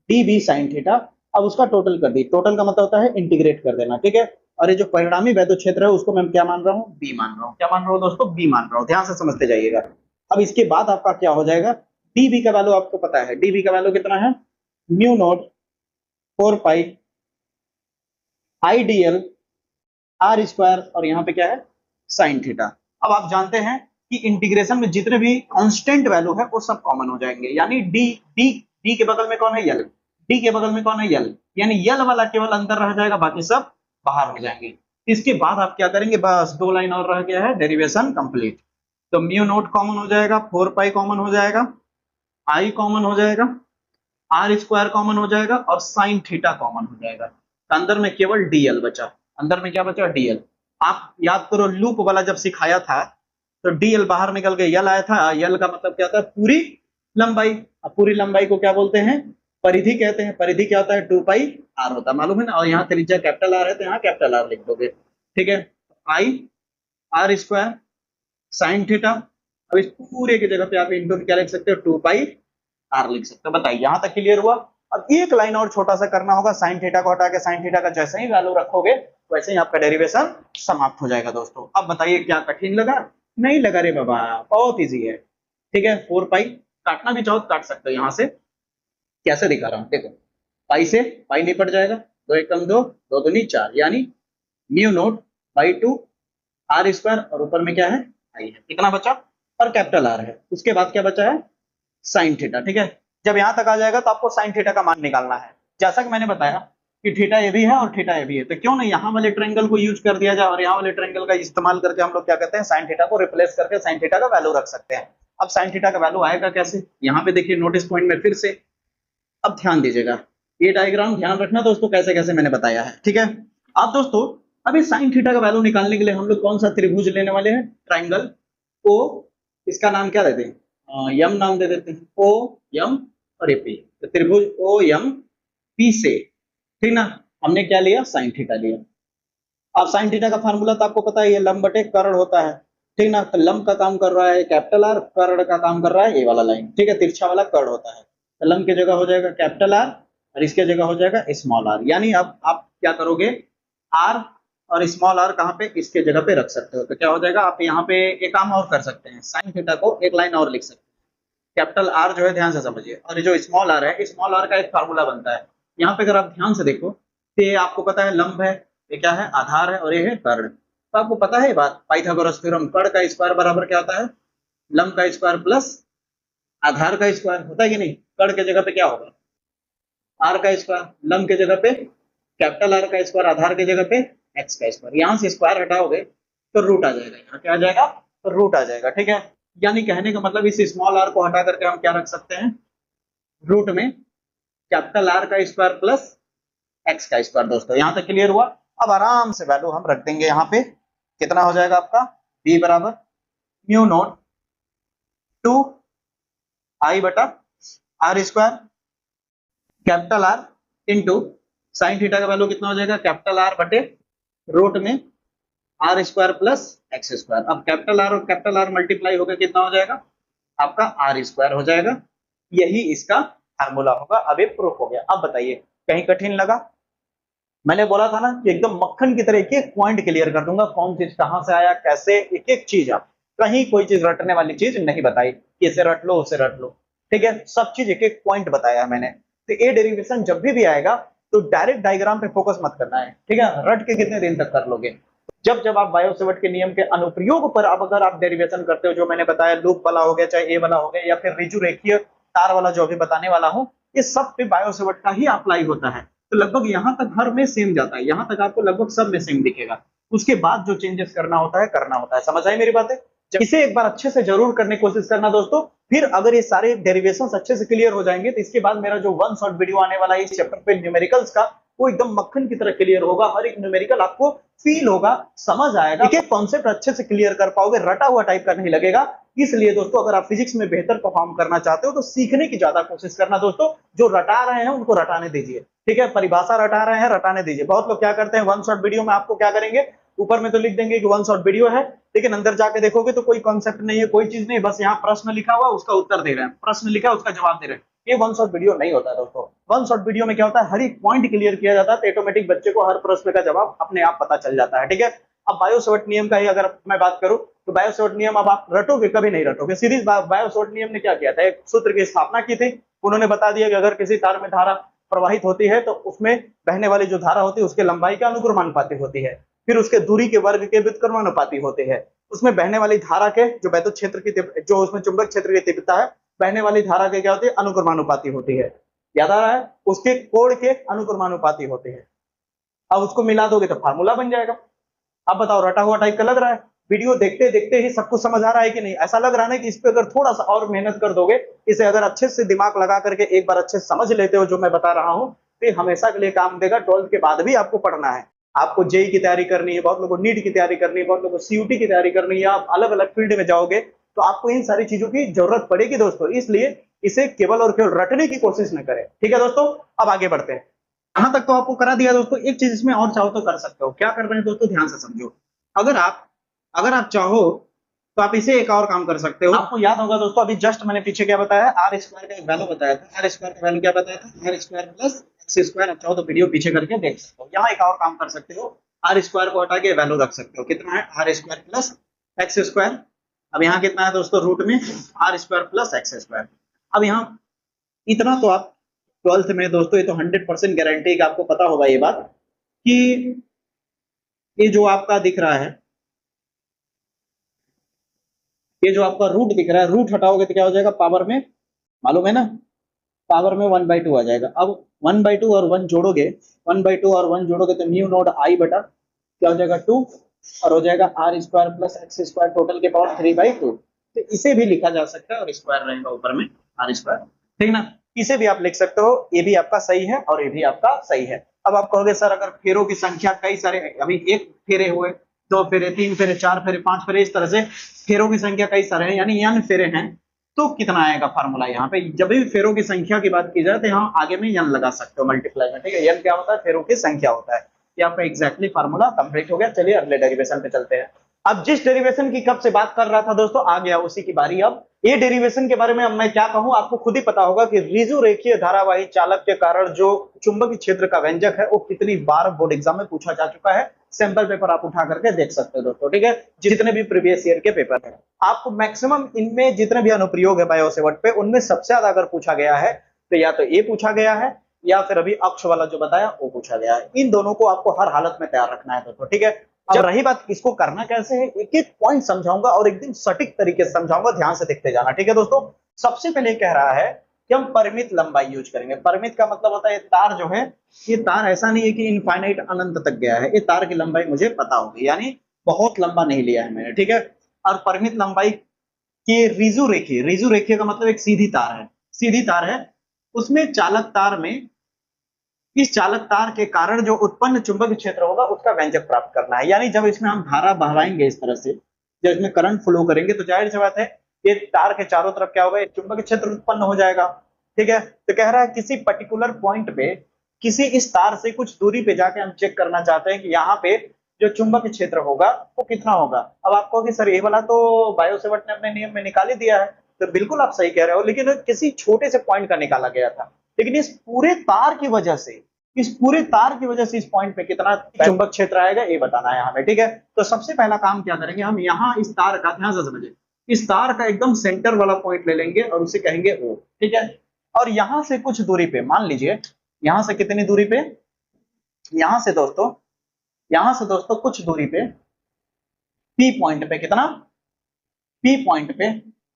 डीबी साइन थीटा, अब उसका टोटल कर दी। टोटल का मतलब होता है इंटीग्रेट कर देना। ठीक है, और ये जो परिणामी वैद्युत क्षेत्र है उसको मैं क्या मान रहा हूँ, बी मान रहा हूँ। क्या मान रहा हूँ दोस्तों, बी मान रहा हूँ। ध्यान से समझते जाइएगा। अब इसके बाद आपका क्या हो जाएगा, डीबी का वैल्यू आपको पता है, डीबी का वैल्यू कितना है, mu naught 4 pi IDL R square, और यहाँ पे क्या है, साइन थीटा। अब आप जानते हैं कि इंटीग्रेशन में जितने भी कांस्टेंट वैल्यू है वो सब कॉमन हो जाएंगे, यानी डी डी डी के बगल में कौन है, यल, डी के बगल में कौन है, यल, यानी यल वाला केवल अंदर रह जाएगा, बाकी सब बाहर हो जाएंगे। इसके बाद आप क्या करेंगे, बस 2 लाइन और रह गया है, डेरिवेशन कंप्लीट। तो म्यू नोट कॉमन हो जाएगा, 4 पाई कॉमन हो जाएगा, आई कॉमन हो जाएगा, आर स्क्वायर कॉमन हो जाएगा, और साइन थीटा कॉमन हो जाएगा। तो अंदर में केवल डीएल बचा। अंदर में क्या बचा, डीएल। आप याद करो, लूप वाला जब सिखाया था तो डीएल बाहर निकल के यल आया था। यल का मतलब क्या होता है, पूरी लंबाई। अब पूरी लंबाई को क्या बोलते हैं, परिधि कहते हैं। परिधि क्या होता है, 2 पाई आर होता है, मालूम है ना। और यहाँ त्रिज्या कैपिटल आर है तो यहाँ कैपिटल आर लिख दोगे। ठीक है, I R square sine theta. अब इस पूरे की जगह पे आप इंटू क्या लिख सकते हो, 2 पाई आर लिख सकते हो। बताइए, यहां तक क्लियर हुआ। अब एक लाइन और छोटा सा करना होगा, साइन थीटा को हटा के साइन थीटा का जैसे ही वैल्यू रखोगे वैसे ही आपका डेरिवेशन समाप्त हो जाएगा दोस्तों। अब बताइए, क्या कठिन लगा, नहीं लगा रे बाबा, बहुत इजी है। ठीक है, 4 पाई काटना भी चाहो तो काट सकते हो। यहां से कैसे दिखा रहा हूं, देखो, पाई से पाई निपट जाएगा, 2 एकम 2, 2 दूनी 4, यानी mu naught by 2 R square, और ऊपर में क्या है, आई है। कितना बचा, और कैपिटल आर है। उसके बाद क्या बचा है, साइन थीटा। ठीक है, जब यहां तक आ जाएगा तो आपको साइन थीटा का मान निकालना है। जैसा कि मैंने बताया कि थीटा ये भी है और थीटा ये भी है, तो क्यों नहीं यहाँ वाले ट्रायंगल को यूज कर दिया जाए, और यहाँ वाले ट्रायंगल का इस्तेमाल करके हम लोग क्या कहते हैं, साइन थीटा को रिप्लेस करके साइन थीटा का वैल्यू रख सकते हैं। अब साइन थीटा का वैल्यू आएगा कैसे, यहाँ पे देखिए नोटिस पॉइंट में फिर से, अब ध्यान दीजिएगा, ये डायग्राम ध्यान रखना दोस्तों, कैसे कैसे मैंने बताया है। ठीक है, अब दोस्तों अभी साइन थीटा का वैल्यू निकालने के लिए हम लोग कौन सा त्रिभुज लेने वाले हैं, ट्रायंगल ओ, इसका नाम क्या देते हैं, यम नाम दे देते हैं, ओ यम और ये पी। तो त्रिभुज ओ यम पी से, ठीक ना, हमने क्या लिया, साइन थीटा लिया। अब साइन थीटा का फार्मूला तो आपको पता है, ये लंब बटे कर्ण होता है। ठीक ना, तो लंब का काम कर रहा है कैपिटल आर, कर्ण का काम कर रहा है ये वाला लाइन। ठीक है, तिरछा वाला कर्ण होता है, तो लंब की जगह हो जाएगा कैपिटल आर और इसके जगह हो जाएगा स्मॉल आर। यानी अब आप क्या करोगे, आर और स्मॉल आर कहाँ पे, इसके जगह पे रख सकते हो। तो क्या हो जाएगा, आप यहाँ पे एक काम और कर सकते हैं, साइन थीटा को एक लाइन और लिख सकते हैं। कैपिटल आर जो है ध्यान से समझिए, और ये जो स्मॉल आर है, स्मॉल आर का एक फार्मूला बनता है। यहाँ पे अगर आप ध्यान से देखो तो ये आपको पता है लंब है, ये क्या है, आधार है, और ये है कर्ण। तो आपको पता है ये बात, पाइथागोरस थ्योरम, कर्ण का स्क्वायर बराबर क्या होता है, लंब का स्क्वायर प्लस आधार का स्क्वायर, होता है कि नहीं। कर्ण के जगह पे क्या होगा, आर का स्क्वायर, लंब के जगह पे कैपिटल आर का स्क्वायर, आधार की जगह पे एक्स का स्क्वायर। यहां से स्क्वायर हटाओगे तो रूट आ जाएगा, यहाँ क्या आ जाएगा, तो रूट आ जाएगा। ठीक है, यानी कहने का मतलब इस स्मॉल आर को हटा करके हम क्या रख सकते हैं, रूट में कैपिटल आर का स्क्वायर प्लस एक्स का स्क्वायर। दोस्तों यहां तक क्लियर हुआ। अब आराम से वैल्यू हम रख देंगे यहाँ पे, कितना हो जाएगा आपका, बी बराबर म्यू नोट 2 आई बटा R square capital R into sine theta का वैल्यू कितना हो जाएगा, कैपिटल आर बटे रूट में R square plus X square. अब कैपिटल आर और कैपिटल आर मल्टीप्लाई होकर कितना हो जाएगा, आपका आर स्क्वायर हो जाएगा। यही इसका फार्मूला होगा। अब ये प्रूफ हो गया। अब बताइए कहीं कठिन लगा? मैंने बोला था ना कि एकदम मक्खन की तरह एक एक पॉइंट क्लियर कर दूंगा, कौन चीज कहां से आया, कैसे, एक एक चीज। आप कहीं कोई चीज रटने वाली चीज नहीं बताई कि इसे रट लो उसे रट लो, ठीक है। सब चीज एक एक पॉइंट बताया मैंने। तो ये डेरिवेशन जब भी आएगा तो डायरेक्ट डायग्राम पे फोकस मत करना है, ठीक है। रट के कितने दिन तक कर लोगे? जब जब आप बायो सेवर्ट के नियम के अनुप्रयोग पर अब अगर आप डेरिवेशन करते हो, जो मैंने बताया लूप वाला हो गया, चाहे ए वाला हो गया, या फिर रिजु रेखीय तार वाला जो भी बताने वाला हूं, ये सब पे बायो सेवर्ट का ही अप्लाई होता है। तो लगभग यहां तक हर में सेम जाता है, यहां तक आपको लगभग सब में सेम दिखेगा। उसके बाद जो चेंजेस करना होता है। समझ आई मेरी बातें? इसे एक बार अच्छे से जरूर करने की कोशिश करना दोस्तों। फिर अगर ये सारे डेरिवेशंस अच्छे से क्लियर हो जाएंगे तो इसके बाद मेरा जो वन शॉट वीडियो आने वाला है इस चैप्टर पे न्यूमेरिकल्स का, वो एकदम मक्खन की तरह क्लियर होगा। हर एक न्यूमेरिकल आपको फील होगा, समझ आएगा, एक कॉन्सेप्ट अच्छे से क्लियर कर पाओगे, रटा हुआ टाइप का नहीं लगेगा। इसलिए दोस्तों अगर आप फिजिक्स में बेहतर परफॉर्म करना चाहते हो तो सीखने की ज्यादा कोशिश करना दोस्तों। जो रटा रहे हैं उनको रटाने दीजिए, ठीक है। परिभाषा रटा रहे हैं, रटाने दीजिए। बहुत लोग क्या करते हैं, वन शॉट वीडियो में आपको क्या करेंगे, ऊपर में तो लिख देंगे कि वन शॉट वीडियो है, लेकिन अंदर जाके देखोगे तो कोई कॉन्सेप्ट नहीं है, कोई चीज नहीं, बस यहाँ प्रश्न लिखा हुआ उसका उत्तर दे रहे हैं, प्रश्न लिखा है उसका जवाब दे रहे हैं। ये वन शॉट वीडियो नहीं होता है दोस्तों। वन शॉट वीडियो में क्या होता है, हर एक पॉइंट क्लियर किया जाता है, तो ऑटोमेटिक बच्चे को हर प्रश्न का जवाब अपने आप पता चल जाता है, ठीक है। अब बायो सेवर्ट नियम का ही अगर मैं बात करूं तो बायो सेवर्ट नियम अब आप रटोगे, कभी नहीं रटोगे। सीरीज बायो सेवर्ट नियम ने क्या किया था, एक सूत्र की स्थापना की थी। उन्होंने बता दिया कि अगर किसी तार में धारा प्रवाहित होती है तो उसमें बहने वाली जो धारा होती है उसके लंबाई के अनुक्रमानुपाती होती है, फिर उसके दूरी के वर्ग के व्युत्क्रमानुपाती होते हैं। उसमें बहने वाली धारा के जो वैद्युत क्षेत्र की जो उसमें चुंबक क्षेत्र की तीव्रता है, बहने वाली धारा के क्या होती है, अनुक्रमानुपाती होती है। याद आ रहा है? उसके कोण के अनुक्रमानुपाती होते हैं। अब उसको मिला दोगे तो फार्मूला बन जाएगा। अब बताओ रटा हुआ टाइप का लग रहा है? वीडियो देखते देखते ही सब कुछ समझ आ रहा है कि नहीं? ऐसा लग रहा है कि इस पे अगर थोड़ा सा और मेहनत कर दोगे, इसे अगर अच्छे से दिमाग लगा करके एक बार अच्छे से समझ लेते हो जो मैं बता रहा हूं, तो हमेशा के लिए काम देगा। 12th के बाद भी आपको पढ़ना है, आपको जेई की तैयारी करनी है, बहुत लोगों को नीट की तैयारी करनी है, बहुत लोगों को सीयूटी की तैयारी करनी है, आप अलग अलग फील्ड में जाओगे तो आपको इन सारी चीजों की जरूरत पड़ेगी दोस्तों। इसलिए इसे केवल और केवल रटने की कोशिश न करें, ठीक है दोस्तों। अब आगे बढ़ते हैं। यहां तक तो आपको करा दिया दोस्तों। एक चीज इसमें और चाहो तो कर सकते हो। क्या कर रहे हैं दोस्तों, ध्यान से समझो। अगर आप चाहो तो आप इसे एक और काम कर सकते हो। आपको याद होगा दोस्तों, अभी जस्ट मैंने पीछे क्या बताया, आर स्क्वायर का एक वैल्यू बताया था। आर स्क्वायर का वैल्यू क्या बताया था, R square plus X square. आप चाहो तो वीडियो पीछे करके देख सकते हो। यहाँ एक और काम कर सकते हो, आर स्क्वायर को हटा के वैल्यू रख सकते हो। कितना है, R square plus X square. अब यहाँ कितना है दोस्तों, रूट में R square plus X square. अब यहाँ इतना तो आप 12th में दोस्तों, ये तो 100% गारंटी का आपको पता होगा ये बात, कि ये जो आपका दिख रहा है, ये जो आपका रूट दिख रहा है, रूट हटाओगे तो क्या हो जाएगा, पावर में, मालूम है ना, पावर में 1/2 आ जाएगा। अब 1/2 और 1 जोड़ोगे, 1/2 और 1 जोड़ोगे तो म्यू नॉट आई बटा क्या हो जाएगा, 2, और हो जाएगा R square plus X square total के पावर 3/2। तो इसे भी लिखा जा सकता है और स्क्वायर रहेगा ऊपर में आर स्क्वायर, ठीक ना। इसे भी आप लिख सकते हो, ये भी आपका सही है और ये भी आपका सही है। अब आप कहोगे सर अगर फेरों की संख्या कई सारे, अभी एक फेरे हुए, 2 फेरे, 3 फेरे, 4 फेरे, 5 फेरे, इस तरह से फेरों की संख्या कई सारे हैं, यानी n फेरे हैं, तो कितना आएगा फार्मूला। यहाँ पे जब भी फेरों की संख्या की बात की जाए तो यहाँ आगे में n लगा सकते हो मल्टीप्लाई में, ठीक है। n क्या होता है, फेरों की संख्या होता है। ये आपका एग्जैक्टली फार्मूला कंप्लीट हो गया। चलिए अगले डेरिवेशन पे चलते हैं। अब जिस डेरिवेशन की कब से बात कर रहा था दोस्तों, आ गया उसी की बारी। अब ये डेरिवेशन के बारे में अब मैं क्या कहूं, आपको खुद ही पता होगा कि रिजु रेखीय धारावाही चालक के कारण जो चुंबकीय क्षेत्र का व्यंजक है वो कितनी बार बोर्ड एग्जाम में पूछा जा चुका है। सैंपल पेपर आप उठा करके देख सकते हो दोस्तों, ठीक है। जितने भी प्रीवियस ईयर के पेपर है, आपको मैक्सिमम इनमें जितने भी अनुप्रयोग है बायो सेवर्ट पे, उनमें सबसे ज्यादा अगर पूछा गया है तो या तो ये पूछा गया है या फिर अभी अक्ष वाला जो बताया वो पूछा गया है। इन दोनों को आपको हर हालत में तैयार रखना है दोस्तों, ठीक है। जब रही बात इसको करना कैसे है, एक एक पॉइंट समझाऊंगा और एकदम सटीक तरीके से समझाऊंगा, ध्यान से देखते जाना, ठीक है दोस्तों। सबसे पहले कह रहा है कि हम परिमित लंबाई यूज करेंगे। परिमित का मतलब होता है तार जो है, ये तार ऐसा नहीं है कि इनफाइनाइट अनंत तक गया है, ये तार की लंबाई मुझे पता होगी, यानी बहुत लंबा नहीं लिया है मैंने, ठीक है। और परिमित लंबाई की रिजु रेखीय का मतलब एक सीधी तार है, सीधी तार है। उसमें चालक तार में, इस चालक तार के कारण जो उत्पन्न चुंबकीय क्षेत्र होगा उसका व्यंजक प्राप्त करना है। यानी जब इसमें हम धारा बहवाएंगे इस तरह से, जब इसमें करंट फ्लो करेंगे तो जाहिर सी बात है ये तार के चारों तरफ क्या होगा, एक चुंबकीय क्षेत्र उत्पन्न हो जाएगा, ठीक है। तो कह रहा है किसी पर्टिकुलर पॉइंट पे किसी इस तार से कुछ दूरी पे जाके हम चेक करना चाहते हैं कि यहाँ पे जो चुंबक क्षेत्र होगा वो कितना होगा। अब आप कहोगे सर ये वाला तो बायो सेवर्ट ने अपने नियम में निकाल ही दिया है, तो बिल्कुल आप सही कह रहे हो, लेकिन किसी छोटे से पॉइंट का निकाला गया था। लेकिन इस पूरे तार की वजह से, इस पूरे तार की वजह से इस पॉइंट पे कितना चुंबक क्षेत्र आएगा ये बताना है हमें, ठीक है। तो सबसे पहला काम क्या करेंगे, हम यहाँ इस तार का, ध्यान से समझिए, इस तार का एकदम सेंटर वाला पॉइंट ले लेंगे और उसे कहेंगे O, ठीक है। और यहां से कुछ दूरी पे, मान लीजिए यहां से कितनी दूरी पे, यहां से दोस्तों कुछ दूरी पे P पॉइंट पे, कितना P पॉइंट पे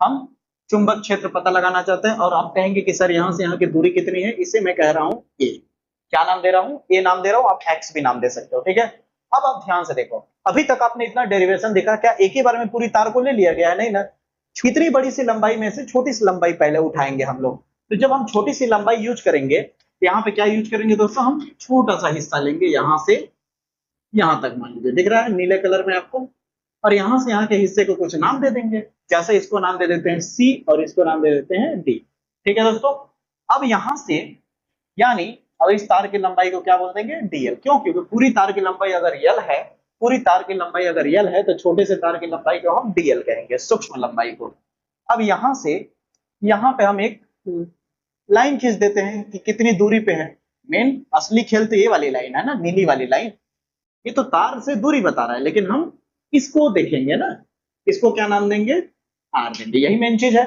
हम चुंबक क्षेत्र पता लगाना चाहते हैं। और आप कहेंगे कि सर यहां से यहां की दूरी कितनी है, इसे मैं कह रहा हूं A, क्या नाम दे रहा हूं, A नाम दे रहा हूं, आप X भी नाम दे सकते हो, ठीक है। अब आप ध्यान से देखो, अभी तक आपने इतना डेरिवेशन देखा, क्या एक ही बार में पूरी तार को ले लिया गया है, नहीं ना। इतनी बड़ी सी लंबाई में से छोटी सी लंबाई पहले उठाएंगे हम लोग। तो जब हम छोटी सी लंबाई यूज करेंगे तो यहाँ पे क्या यूज करेंगे दोस्तों, हम छोटा सा हिस्सा लेंगे, यहां से यहां तक, मान लीजिए दिख रहा है नीले कलर में आपको, और यहां से यहाँ के हिस्से को कुछ नाम दे देंगे, जैसे इसको नाम दे देते हैं C और इसको नाम दे देते हैं D, ठीक है दोस्तों। अब यहां से, यानी अब इस तार की लंबाई को क्या बोल देंगे, DL, क्यों, क्योंकि पूरी तार की लंबाई अगर L है, पूरी तार की लंबाई अगर L है, तो छोटे से तार की लंबाई को हम DL कहेंगे, सूक्ष्म लंबाई को। अब यहां से यहां पे हम एक लाइन खींच देते हैं कि कितनी दूरी पे है। मेन असली खेल तो ये वाली लाइन है ना, नीली वाली लाइन, ये तो तार से दूरी बता रहा है, लेकिन हम इसको देखेंगे ना, इसको क्या नाम देंगे, R देंगे, यही मेन चीज है,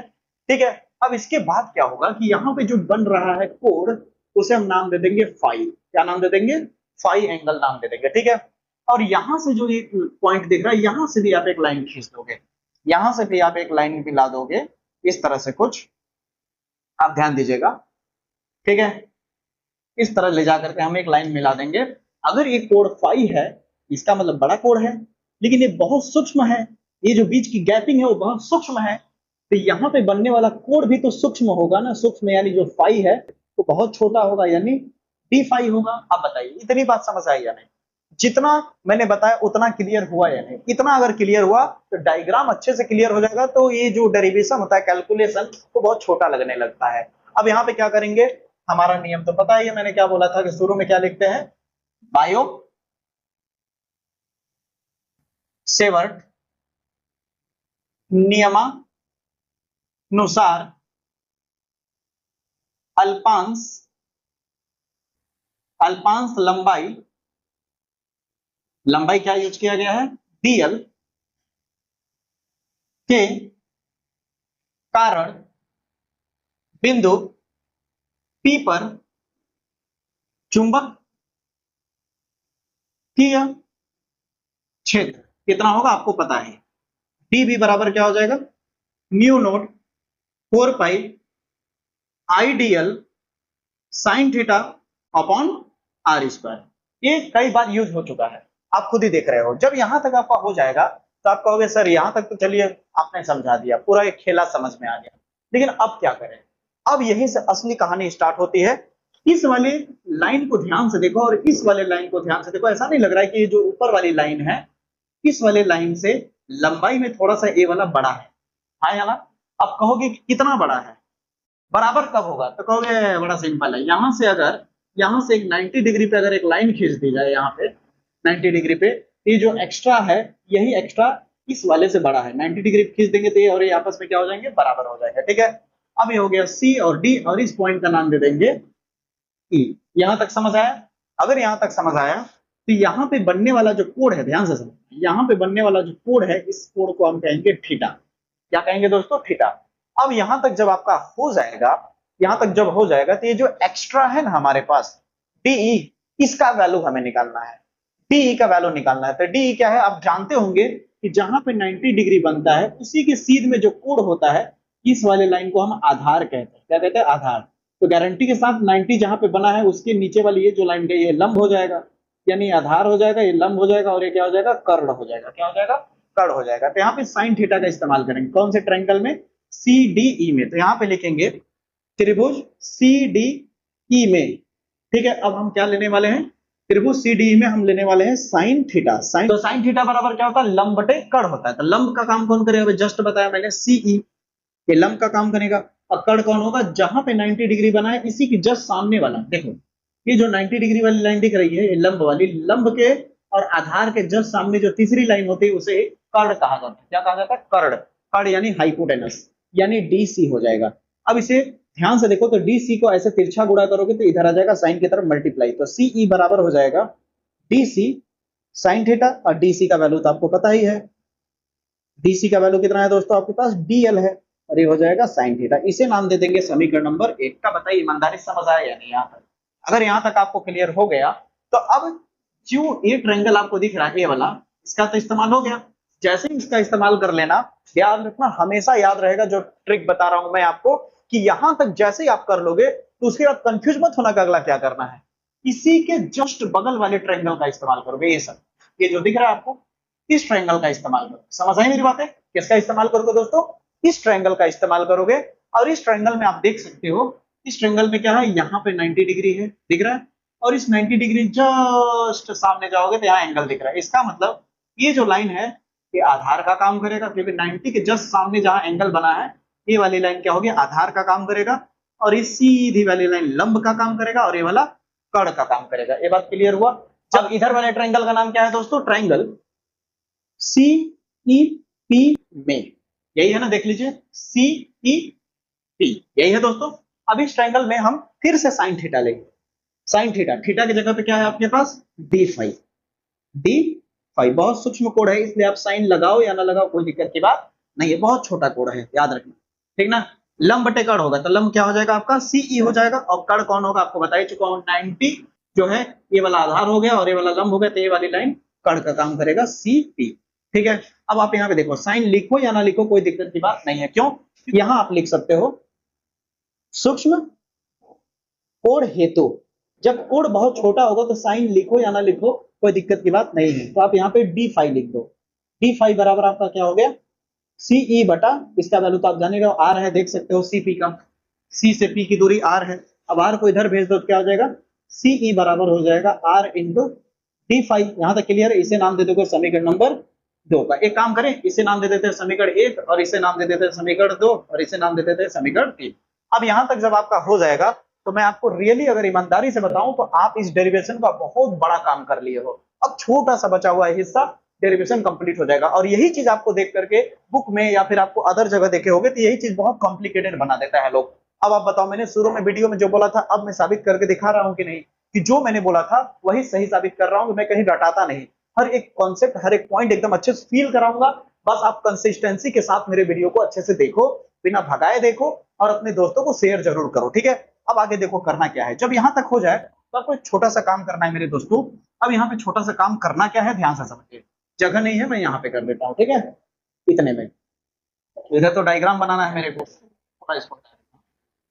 ठीक है। अब इसके बाद क्या होगा कि यहाँ पे जो बन रहा है कोण, उसे हम नाम दे देंगे फाई, क्या नाम दे देंगे, फाई एंगल नाम दे देंगे, ठीक है। और यहां से जो एक पॉइंट दिख रहा है, यहां से भी आप एक लाइन खींच दोगे, यहां से भी आप एक लाइन मिला दोगे, इस तरह से कुछ, आप ध्यान दीजिएगा, ठीक है। इस तरह ले जाकर के हम एक लाइन मिला देंगे। अगर ये कोण फाई है, इसका मतलब बड़ा कोण है, लेकिन ये बहुत सूक्ष्म है, ये जो बीच की गैपिंग है वो बहुत सूक्ष्म है, तो यहाँ पे बनने वाला कोण भी तो सूक्ष्म होगा ना, सूक्ष्म यानी जो फाई है वो बहुत छोटा होगा, यानी डी फाई होगा। अब बताइए इतनी बात समझ आई या नहीं, जितना मैंने बताया उतना क्लियर हुआ या नहीं, इतना अगर क्लियर हुआ तो डायग्राम अच्छे से क्लियर हो जाएगा, तो ये जो डेरिवेशन होता है, कैलकुलेशन, वो बहुत छोटा लगने लगता है। अब यहाँ पे क्या करेंगे, हमारा नियम तो पता ही है, मैंने क्या बोला था कि शुरू में क्या लिखते हैं, बायो सेवर्ट नियमानुसार अल्पांश लंबाई क्या यूज किया गया है, DL के कारण बिंदु P पर चुंबकीय क्षेत्र कितना होगा आपको पता है, dB बराबर क्या हो जाएगा, म्यू नोट 4 पाई IDL sign theta upon R square. ये कई बार यूज हो चुका है, आप खुद ही देख रहे हो। जब यहां तक आपका हो जाएगा तो आप कहोगे सर यहां तक तो चलिए आपने समझा दिया, पूरा एक खेला समझ में आ गया, लेकिन अब क्या करें। अब यहीं से असली कहानी स्टार्ट होती है। इस वाले लाइन को ध्यान से देखो और इस वाले लाइन को ध्यान से देखो। ऐसा नहीं लग रहा है कि ये जो ऊपर वाली लाइन है, इस वाले लाइन से लंबाई में थोड़ा सा ये वाला बड़ा है, हाँ या ना। अब कहोगे कि कितना बड़ा है, बराबर कब होगा, तो कहोगे बड़ा सिंपल है, यहां से एक 90 डिग्री पे अगर एक लाइन खींच दी जाए, यहाँ पे 90 डिग्री पे, ये जो एक्स्ट्रा है, यही एक्स्ट्रा इस वाले से बड़ा है, 90 डिग्री खींच देंगे तो ये और ये आपस में क्या हो जाएंगे, बराबर हो जाएगा, ठीक है। अब ये हो गया C और D, और इस पॉइंट का नाम दे देंगे E। यहां तक समझ आया? अगर यहां तक समझ आया तो यहाँ पे बनने वाला जो कोण है, ध्यान से समझ, यहाँ पे बनने वाला जो कोण है, इस कोण को हम कहेंगे थीटा। क्या कहेंगे दोस्तों, थीटा। अब यहां तक जब आपका हो जाएगा, यहां तक जब हो जाएगा, तो ये जो एक्स्ट्रा है ना हमारे पास DE, इसका वैल्यू हमें निकालना है, DE का वैल्यू निकालना है। तो DE क्या है, आप जानते होंगे कि जहां पे 90 डिग्री बनता है, उसी के सीध में जो कोण होता है, इस वाले लाइन को हम आधार कहते हैं। क्या कहते हैं, आधार। तो गारंटी के साथ 90 जहां पे बना है, उसके नीचे वाली ये जो लाइन गई, ये लंब हो जाएगा, यानी आधार हो जाएगा, ये लंब हो जाएगा, और ये क्या हो जाएगा, कर्ण हो जाएगा। क्या हो जाएगा, कर्ण हो जाएगा। तो यहाँ पे साइन थीटा का इस्तेमाल करेंगे, कौन से ट्रायंगल में, CDE में। तो यहाँ पे लिखेंगे त्रिभुज CDE में, ठीक है। अब हम क्या लेने वाले हैं, त्रिभुज CDE में हम लेने वाले हैं साइन थीटा। तो साइन थीटा बराबर क्या होता है, लंब बटे कर्ण होता है। तो लंब का काम कौन करेगा, जस्ट बताया मैंने, CE, ये लंब का काम करेगा। और कर्ण कौन होगा, जहां पे 90 डिग्री बना है, इसी की जस्ट सामने वाला, देखो ये जो 90 डिग्री वाली लाइन दिख रही है, ये लंब वाली, लंब के और आधार के जस्ट सामने जो तीसरी लाइन होती है उसे कर्ण कहा जाता है। क्या कहा जाता है? कर्ण। कर्ण यानी हाइपोटेनस, यानी डीसी हो जाएगा। अब इसे ध्यान से देखो तो डीसी को ऐसे तिरछा गुणा करोगे तो इधर आ जाएगा साइन की तरफ मल्टीप्लाई, तो सीई बराबर हो जाएगा डीसी साइन थीटा, और डीसी का वैल्यू तो आपको पता ही है, डीसी का वैल्यू कितना है दोस्तों आपके पास? डीएल है, और ये हो जाएगा साइन थीटा। इसे नाम दे देंगे समीकरण नंबर 1 का। बताइए ईमानदारी समझ आया या नहीं? यहाँ तक अगर यहाँ तक आपको क्लियर हो गया तो अब जो ये ट्रायंगल आपको दिख रहा है ये वाला, इसका तो इस्तेमाल हो गया। जैसे ही इसका इस्तेमाल कर लेना, याद रखना, हमेशा याद रहेगा जो ट्रिक बता रहा हूं मैं आपको, कि यहां तक जैसे ही आप कर लोगे तो उसके बाद कंफ्यूज मत होना कि अगला क्या करना है। इसी के जस्ट बगल वाले ट्रायंगल का इस्तेमाल करोगे। ये सब ये जो दिख रहा है आपको, इस ट्रायंगल का इस्तेमाल करो। समझ आई मेरी बातें? किसका इस्तेमाल करोगे दोस्तों? इस ट्रायंगल का इस्तेमाल करोगे। और इस ट्रायंगल में आप देख सकते हो, इस ट्रायंगल में क्या है, यहाँ पे 90 डिग्री है, दिख रहा है, और इस 90 डिग्री जस्ट सामने जाओगे तो यहाँ एंगल दिख रहा है। इसका मतलब ये जो लाइन है ये आधार का काम करेगा, क्योंकि 90 के जस्ट सामने जहां एंगल बना है ये वाली लाइन क्या होगी? आधार का काम करेगा, और इस सीधी वाली लाइन लंब का काम करेगा, और ये वाला कर्ण का काम करेगा। ये बात क्लियर हुआ? अब इधर वाले ट्रायंगल का नाम क्या है दोस्तों? ट्रायंगल सी ई पी में, यही है ना, देख लीजिए, सी ई पी, यही है दोस्तों। अब इस ट्रायंगल में हम फिर से साइन थीटा लेंगे। साइन थीटा, थीटा की जगह पे क्या है आपके पास? D five. डी फाइव बहुत सूक्ष्म कोड है, इसलिए आप साइन लगाओ या ना लगाओ कोई दिक्कत की बात नहीं है, बहुत छोटा कोड है, याद रखना, ठीक ना। लंब बटे कर्ण होगा तो लंब क्या हो जाएगा आपका? सीई हो जाएगा, और कर्ण कौन होगा आपको बता ही चुका हूं, 90 जो है ये वाला आधार हो गया और ये वाला लंब हो गया, तो ये वाली लाइन कर्ण का काम करेगा, सीपी। ठीक है, अब आप यहाँ पे देखो, साइन लिखो या ना लिखो कोई दिक्कत की बात नहीं है। क्यों? यहां आप लिख सकते हो सूक्ष्म कोण हेतु, जब कोण बहुत छोटा होगा तो साइन लिखो या ना लिखो कोई दिक्कत की बात नहीं है। तो आप यहाँ पे d5 लिख दो। d5 बराबर आपका क्या हो गया? CE बटा, इसका वैल्यू तो आप जाने रहे हो, R है, देख सकते हो CP का, C से P की दूरी R है। अब R को इधर भेज दो तो क्या हो जाएगा? CE बराबर हो जाएगा R इंटू d5। यहां तक क्लियर है? इसे नाम दे दोगे समीकरण नंबर 2 का। एक काम करें, इसे नाम दे देते हैं समीकरण 1, और इसे नाम दे देते हैं समीकरण 2, और इसे नाम दे देते हैं समीकरण 3। अब यहां तक जब आपका हो जाएगा तो मैं आपको रियली अगर ईमानदारी से बताऊं तो आप इस डेरिवेशन का बहुत बड़ा काम कर लिए हो। अब छोटा सा बचा हुआ है हिस्सा, डेरिवेशन कंप्लीट हो जाएगा। और यही चीज आपको देख करके बुक में या फिर आपको अदर जगह देखे होगे तो यही चीज बहुत कॉम्प्लिकेटेड बना देता है लोग। अब आप बताओ, मैंने शुरू में वीडियो में जो बोला था अब मैं साबित करके दिखा रहा हूं कि नहीं, कि जो मैंने बोला था वही सही साबित कर रहा हूं, मैं कहीं रटाता नहीं। हर एक कॉन्सेप्ट, हर एक पॉइंट एकदम अच्छे से फील कराऊंगा। बस आप कंसिस्टेंसी के साथ मेरे वीडियो को अच्छे से देखो, बिना भगाए देखो, और अपने दोस्तों को शेयर जरूर करो, ठीक है। अब आगे देखो करना क्या है। जब यहां तक हो जाए तो आपको एक छोटा सा काम करना है मेरे दोस्तों। अब यहाँ पे छोटा सा काम करना क्या है, ध्यान से समझिए, जगह नहीं है, मैं यहाँ पे कर देता हूँ, ठीक है, इतने में। इधर तो डायग्राम बनाना है मेरे को, थोड़ा इसको,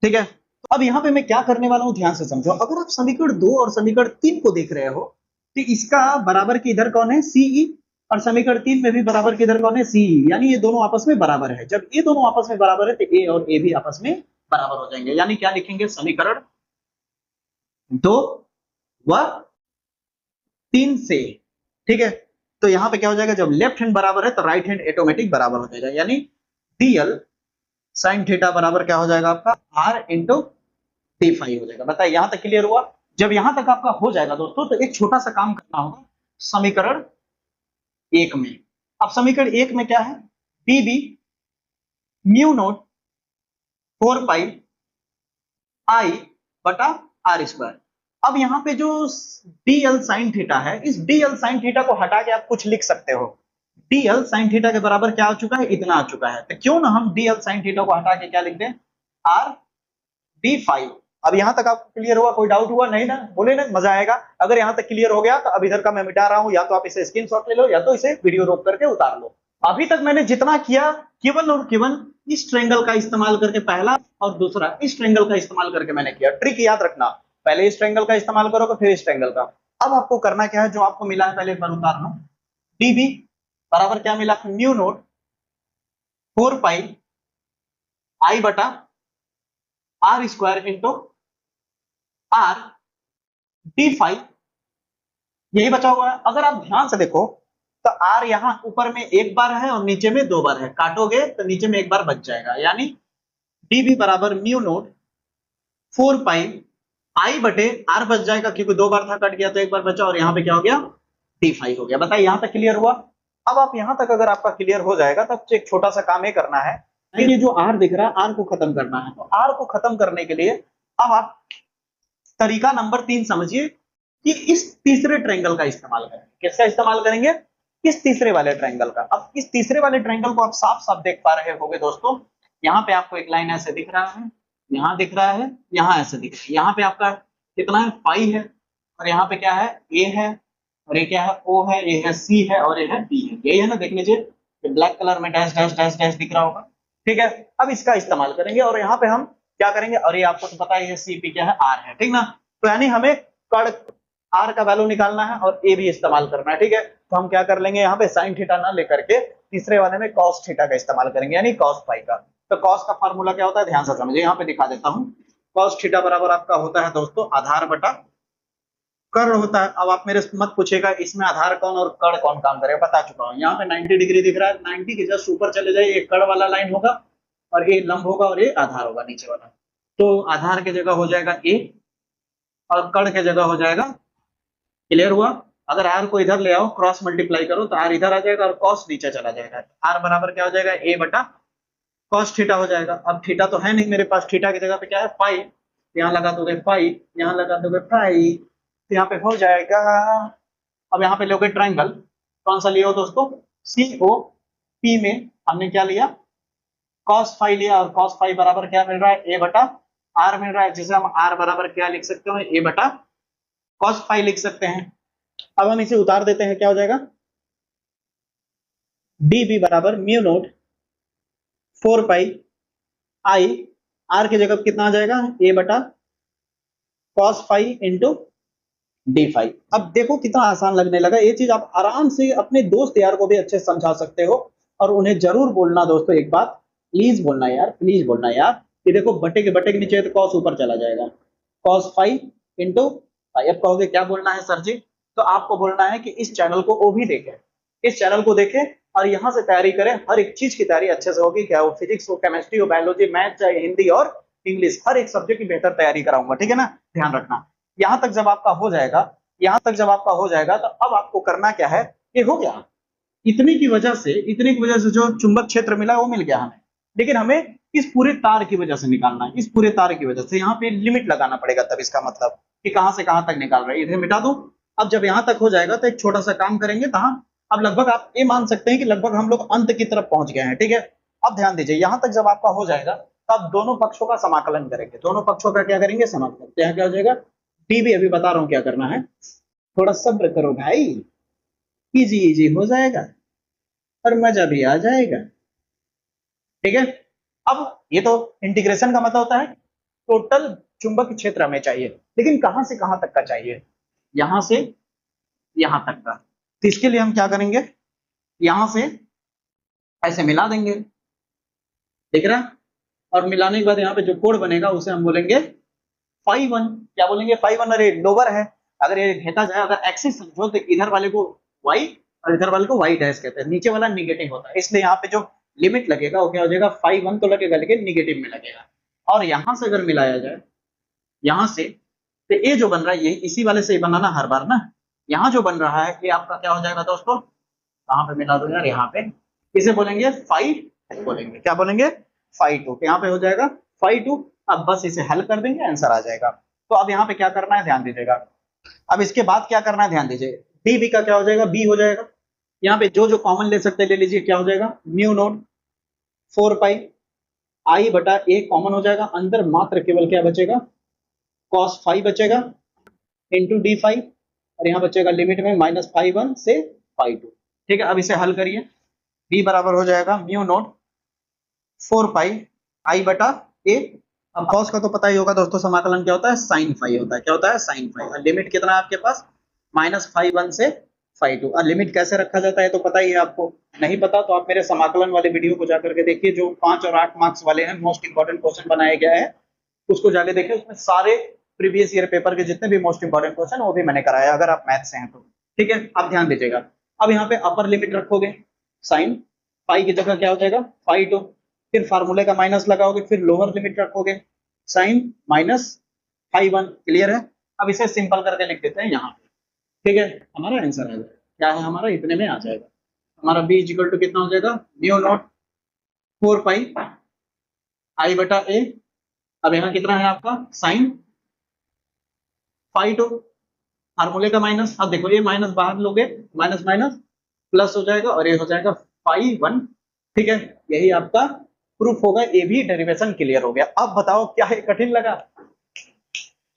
ठीक है। तो अब यहाँ पे मैं क्या करने वाला हूँ, ध्यान से समझो। अगर आप समीकरण 2 और समीकरण 3 को देख रहे हो तो इसका बराबर की इधर कौन है? सीई, और समीकरण 3 में भी बराबर की इधर कौन है? सीई, यानी ये दोनों आपस में बराबर है। जब ये दोनों आपस में बराबर है तो ए और ए भी आपस में बराबर हो जाएंगे। यानी क्या लिखेंगे? समीकरण 2 व 3 से, ठीक है। तो यहां पे क्या हो जाएगा? जब लेफ्ट हैंड बराबर है तो राइट हैंड ऑटोमेटिक बराबर हो जाएगा, यानी डीएल साइन थीटा बराबर क्या हो जाएगा आपका? आर इंटू डी फाइव हो जाएगा। बताइए यहां तक क्लियर हुआ? जब यहां तक आपका हो जाएगा दोस्तों तो एक छोटा सा काम करना होगा समीकरण 1 में। अब समीकरण 1 में क्या है? D B mu naught 4 pi I बटा आर स्क्वायर। अब यहाँ पे जो डीएल साइन थीटा है, इस डीएल साइन थीटा को हटा के आप कुछ लिख सकते हो। डीएल साइन थीटा के बराबर क्या आ चुका है? इतना आ चुका है। तो क्यों ना हम डीएल साइन थीटा को हटा के क्या लिख दें? Are D five. अब यहां तक आपको क्लियर हुआ? कोई डाउट हुआ? नहीं ना? बोले ना, मजा आएगा। अगर यहां तक क्लियर हो गया तो अब इधर का मैं मिटा रहा हूं, या तो आप इसे स्क्रीनशॉट ले लो या तो इसे वीडियो रोक करके उतार लो। अभी तक मैंने जितना किया केवल और केवल इस ट्रायंगल का इस्तेमाल करके, पहला और दूसरा इस ट्रायंगल का इस्तेमाल करके मैंने किया। ट्रिक याद रखना, पहले इस ट्रायंगल का इस्तेमाल करोगे फिर इस ट्रायंगल का। अब आपको करना क्या है, जो आपको मिला है पहले एक बार उतार लो। डीबी बराबर क्या मिला? म्यू नोट 4 पाई आई बटा R square into R D five, यही बचा हुआ है। अगर आप ध्यान से देखो तो आर यहां ऊपर में एक बार है और नीचे में 2 बार है, काटोगे तो नीचे में एक बार बच जाएगा। यानी डीबी बराबर म्यू नोट 4 पाई आई बटे आर बच जाएगा, क्योंकि 2 बार था, कट गया तो 1 बार बचा, और यहाँ पे क्या हो गया, d5 हो गया। बताइए यहाँ तक क्लियर हुआ। अब आप यहाँ तक अगर आपका क्लियर हो जाएगा तब एक छोटा सा काम ये करना है कि ये जो आर दिख रहा है, आर को खत्म करना है। तो आर को खत्म करने के लिए अब आप तरीका नंबर 3 समझिए कि इस तीसरे ट्रायंगल का इस्तेमाल करेंगे। किसका इस्तेमाल करेंगे? इस तीसरे वाले ट्रायंगल का। अब इस तीसरे वाले ट्रायंगल को आप साफ साफ देख पा रहे होंगे दोस्तों। यहाँ पे आपको एक लाइन ऐसे दिख रहा है, यहाँ दिख रहा है, यहाँ ऐसे दिख रहा है। यहाँ पे आपका कितना है, पाई है, और यहाँ पे क्या है, ए है, और ये क्या है, ओ है, ये है सी है, और ये है बी है। यही है ना, देख लीजिए ब्लैक कलर में डैश डैश डैश डैश दिख रहा होगा। ठीक है, अब इसका इस्तेमाल करेंगे, और यहाँ पे हम क्या करेंगे, और ये आपको तो पता है सीपी क्या है, आर है। ठीक ना, तो यानी हमें कड़ आर का वैल्यू निकालना है और ए भी इस्तेमाल करना है। ठीक है, तो हम क्या कर लेंगे, यहाँ पे साइन थीटा ना लेकर के तीसरे वाले में कॉस थीटा का इस्तेमाल करेंगे, यानी कॉस फाई का। तो कॉस का फार्मूला क्या होता है, ध्यान से समझिए, यहाँ पे दिखा देता हूँ। कॉस थीटा बराबर आपका होता है दोस्तों आधार बटा कर्ण होता है। अब आप मेरे से मत पूछेगा इसमें आधार कौन और कर्ण कौन काम करेगा, बता चुका हूँ। यहाँ पे 90 डिग्री दिख रहा है, 90 के जस्ट ऊपर चले जाइए, एक कर्ण वाला लाइन होगा, और ये लंब होगा, और ये आधार होगा नीचे वाला। तो आधार की जगह हो जाएगा ए, और कर्ण की जगह हो जाएगा, क्लियर हुआ। अगर आर को इधर ले आओ, क्रॉस मल्टीप्लाई करो, तो आर इधर आ जाएगा और कॉस नीचे चला जाएगा। आर बराबर क्या हो जाएगा, ए बटा कॉस थीटा हो जाएगा। अब थीटा तो है नहीं मेरे पास, थीटा की जगह पे क्या है, पाई। यहाँ लगा दोगे पाई, यहाँ लगा दोगे पाई, तो यहाँ पे हो जाएगा। अब यहाँ पे लोगे ट्रायंगल, कौन सा लिया हो दोस्तों, सी ओ पी में हमने क्या लिया, कॉस फाई लिया, और कॉस फाई बराबर क्या मिल रहा है, ए बटा आर मिल रहा है, जिसे हम आर बराबर क्या लिख सकते हो, ए बटा कॉस फाई लिख सकते हैं। अब हम इसे उतार देते हैं, क्या हो जाएगा, डी बी बराबर mu naught 4 pi I, R की जगह कितना आ जाएगा, ए बटा cos phi into D phi. अब देखो कितना आसान लगने लगा। ये चीज आप आराम से अपने दोस्त यार को भी अच्छे से समझा सकते हो, और उन्हें जरूर बोलना दोस्तों, एक बात प्लीज बोलना यार, प्लीज बोलना यार। ये देखो बटे के नीचे तो कॉस ऊपर चला जाएगा, कॉस फाई इंटू फाई। अब कहोगे क्या बोलना है सर जी, तो आपको बोलना है कि इस चैनल को वो भी देखें, इस चैनल को देखें, और यहाँ से तैयारी करें। हर एक चीज की तैयारी अच्छे से होगी, क्या वो फिजिक्स हो, केमिस्ट्री हो, बायोलॉजी, मैथ, चाहे हिंदी और इंग्लिश, हर एक सब्जेक्ट की बेहतर तैयारी कराऊंगा। ठीक है ना, ध्यान रखना। यहाँ तक जब आपका हो जाएगा, यहाँ तक जब आपका हो जाएगा, तो अब आपको करना क्या है, ये हो गया। इतने की वजह से जो चुंबक क्षेत्र मिला वो मिल गया हमें, लेकिन हमें इस पूरे तार की वजह से निकालना है। इस पूरे तार की वजह से यहाँ पे लिमिट लगाना पड़ेगा, तब इसका मतलब कि कहां से कहां तक निकाल रहे हैं। इधर मिटा दो। अब जब यहाँ तक हो जाएगा तो एक छोटा सा काम करेंगे, कहा, अब लगभग आप ये मान सकते हैं कि लगभग हम लोग अंत की तरफ पहुंच गए हैं। ठीक है, अब ध्यान दीजिए, यहाँ तक जब आपका हो जाएगा तो आप दोनों पक्षों का समाकलन करेंगे। दोनों पक्षों का क्या करेंगे, समाकलन। तो यहाँ क्या हो जाएगा, डी भी अभी बता रहा हूँ क्या करना है, थोड़ा सब्र करो भाई, इजी इजी हो जाएगा और मजा भी आ जाएगा। ठीक है, अब ये तो इंटीग्रेशन का मतलब होता है टोटल चुंबक क्षेत्र हमें चाहिए, लेकिन कहां से कहां तक का चाहिए, यहां से यहां तक का। तो इसके लिए हम क्या करेंगे, यहां से ऐसे मिला देंगे, ठीक है ना, और मिलाने के बाद यहाँ पे जो कोण बनेगा उसे हम बोलेंगे फाई वन। क्या बोलेंगे, फाई वन। अरे लोअर है, अगर ये घेता जाए, अगर एक्सिस समझो तो इधर वाले को वाई और इधर वाले को वाई डैश कहते हैं, नीचे वाला निगेटिव होता है, इसलिए यहाँ पे जो लिमिट लगेगा वो क्या हो जाएगा, फाई वन तो लगेगा, लेकिन निगेटिव में लगेगा। और यहां से अगर मिलाया जाए, यहां से, तो ये जो बन रहा है ये इसी वाले से ही बनाना हर बार ना। यहाँ जो बन रहा है ये आपका क्या हो जाएगा दोस्तों, कहां पे मिला दो यार, यहाँ पे इसे बोलेंगे फाई, बोलेंगे क्या बोलेंगे, फाई टू। यहाँ पे हो जाएगा फाई टू। अब बस इसे हल कर देंगे, आंसर आ जाएगा। तो अब यहाँ पे क्या करना है, ध्यान दीजिएगा। अब इसके बाद क्या करना है, ध्यान दीजिए, डी बी का क्या हो जाएगा, बी हो जाएगा। यहाँ पे जो जो कॉमन ले सकते हैं ले लीजिए, क्या हो जाएगा, म्यू नोट 4 पाई आई बटा ए कॉमन हो जाएगा, अंदर मात्र केवल क्या बचेगा, कॉस फाई बचेगा इंटू डी फाई, और यहाँ बचेगा लिमिट में माइनस फाई वन से फाई टू। ठीक है, अब इसे हल करिए, बी बराबर हो जाएगा म्यू नोट 4 पाई आई बटा ए। अब कॉस का तो पता ही होगा दोस्तों, समाकलन क्या होता है, साइन फाई होता है। क्या होता है, साइन फाई। और लिमिट कितना है आपके पास, माइनस फाई वन से फाई टू। और लिमिट कैसे रखा जाता है तो पता ही है आपको, नहीं पता तो आप मेरे समाकलन वाले वीडियो को जाकर के देखिए, जो 5 और 8 मार्क्स वाले हैं, मोस्ट इंपॉर्टेंट क्वेश्चन बनाया गया है, उसको जाके देखिए। उसमें सारे प्रीवियस ईयर पेपर के जितने भी मोस्ट इंपॉर्टेंट क्वेश्चन वो भी मैंने कराया, अगर आप मैथ से हैं तो। ठीक है, अब ध्यान दीजिएगा, अब यहाँ पे अपर लिमिट रखोगे, साइन फाई की जगह क्या हो जाएगा, फाई टू, फिर फार्मूले का माइनस लगाओगे, फिर लोअर लिमिट रखोगे, साइन माइनस φ1 क्लियर है। अब इसे सिंपल करके लिख देते हैं यहाँ पे, ठीक है, हमारा आंसर आ जाएगा, क्या है हमारा, इतने में आ जाएगा हमारा b इक्वल टू कितना हो जाएगा, म्यू नॉट 4 पाई आई बटा ए। अब यहाँ कितना है आपका साइन φ2, फार्मूले का माइनस, अब देखो ये माइनस बाहर लोगे, माइनस माइनस प्लस हो जाएगा और ये हो जाएगा φ1, ठीक है, यही आपका प्रूफ होगा। ये भी डेरिवेशन क्लियर हो गया। अब बताओ क्या है, कठिन लगा,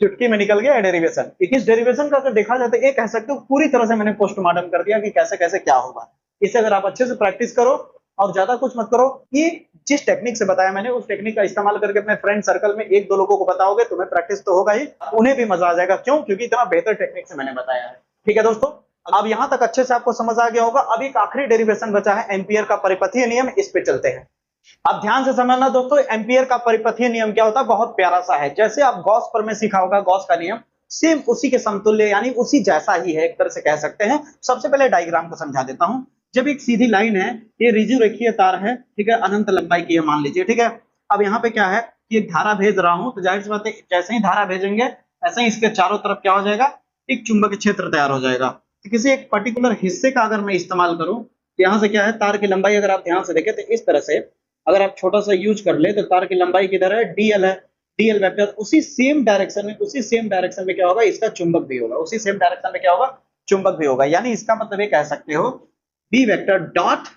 चुटकी में निकल गया डेरिवेशन। इस डेरिवेशन का अगर देखा जाए तो ये कह सकते हो पूरी तरह से मैंने पोस्टमार्टम कर दिया कि कैसे कैसे क्या होगा। इसे अगर आप अच्छे से प्रैक्टिस करो और ज्यादा कुछ मत करो, ये जिस टेक्निक से बताया मैंने उस टेक्निक का इस्तेमाल करके अपने फ्रेंड सर्कल में एक दो लोगों को बताओगे, तुम्हें प्रैक्टिस तो होगा ही, उन्हें भी मजा आ जाएगा। क्यों? क्योंकि इतना बेहतर टेक्निक से मैंने बताया है। ठीक है दोस्तों, अब यहां तक अच्छे से आपको समझ आ गया होगा। अब एक आखिरी डेरिवेशन बचा है, एम्पियर का परिपथीय नियम, इस पे चलते हैं। अब ध्यान से समझना दोस्तों, एम्पियर का परिपथीय नियम क्या होता है, बहुत प्यारा सा है। जैसे आप गॉस पर में सीखा होगा गॉस का नियम, सेम उसी के समतुल्य यानी उसी जैसा ही है, एक तरह से कह सकते हैं। सबसे पहले डायग्राम को समझा देता हूं। जब एक सीधी लाइन है, ये रिजु रेखीय तार है, ठीक है, अनंत लंबाई की है मान लीजिए, ठीक है। अब यहाँ पे क्या है कि एक धारा भेज रहा हूं, तो जाहिर सी बात है जैसे ही धारा भेजेंगे ऐसे ही इसके चारों तरफ क्या हो जाएगा, एक चुंबकीय क्षेत्र तैयार हो जाएगा। तो किसी एक पर्टिकुलर हिस्से का अगर मैं इस्तेमाल करूं, तो यहाँ से क्या है, तार की लंबाई अगर आप ध्यान से देखें तो इस तरह से अगर आप छोटा सा यूज कर ले, तो तार की लंबाई किधर है, डीएल है, डीएल वेक्टर उसी सेम डायरेक्शन में क्या होगा, इसका चुंबक भी होगा, उसी सेम डायरेक्शन में क्या होगा, चुंबक भी होगा। यानी इसका मतलब ये कह सकते हो B vector dot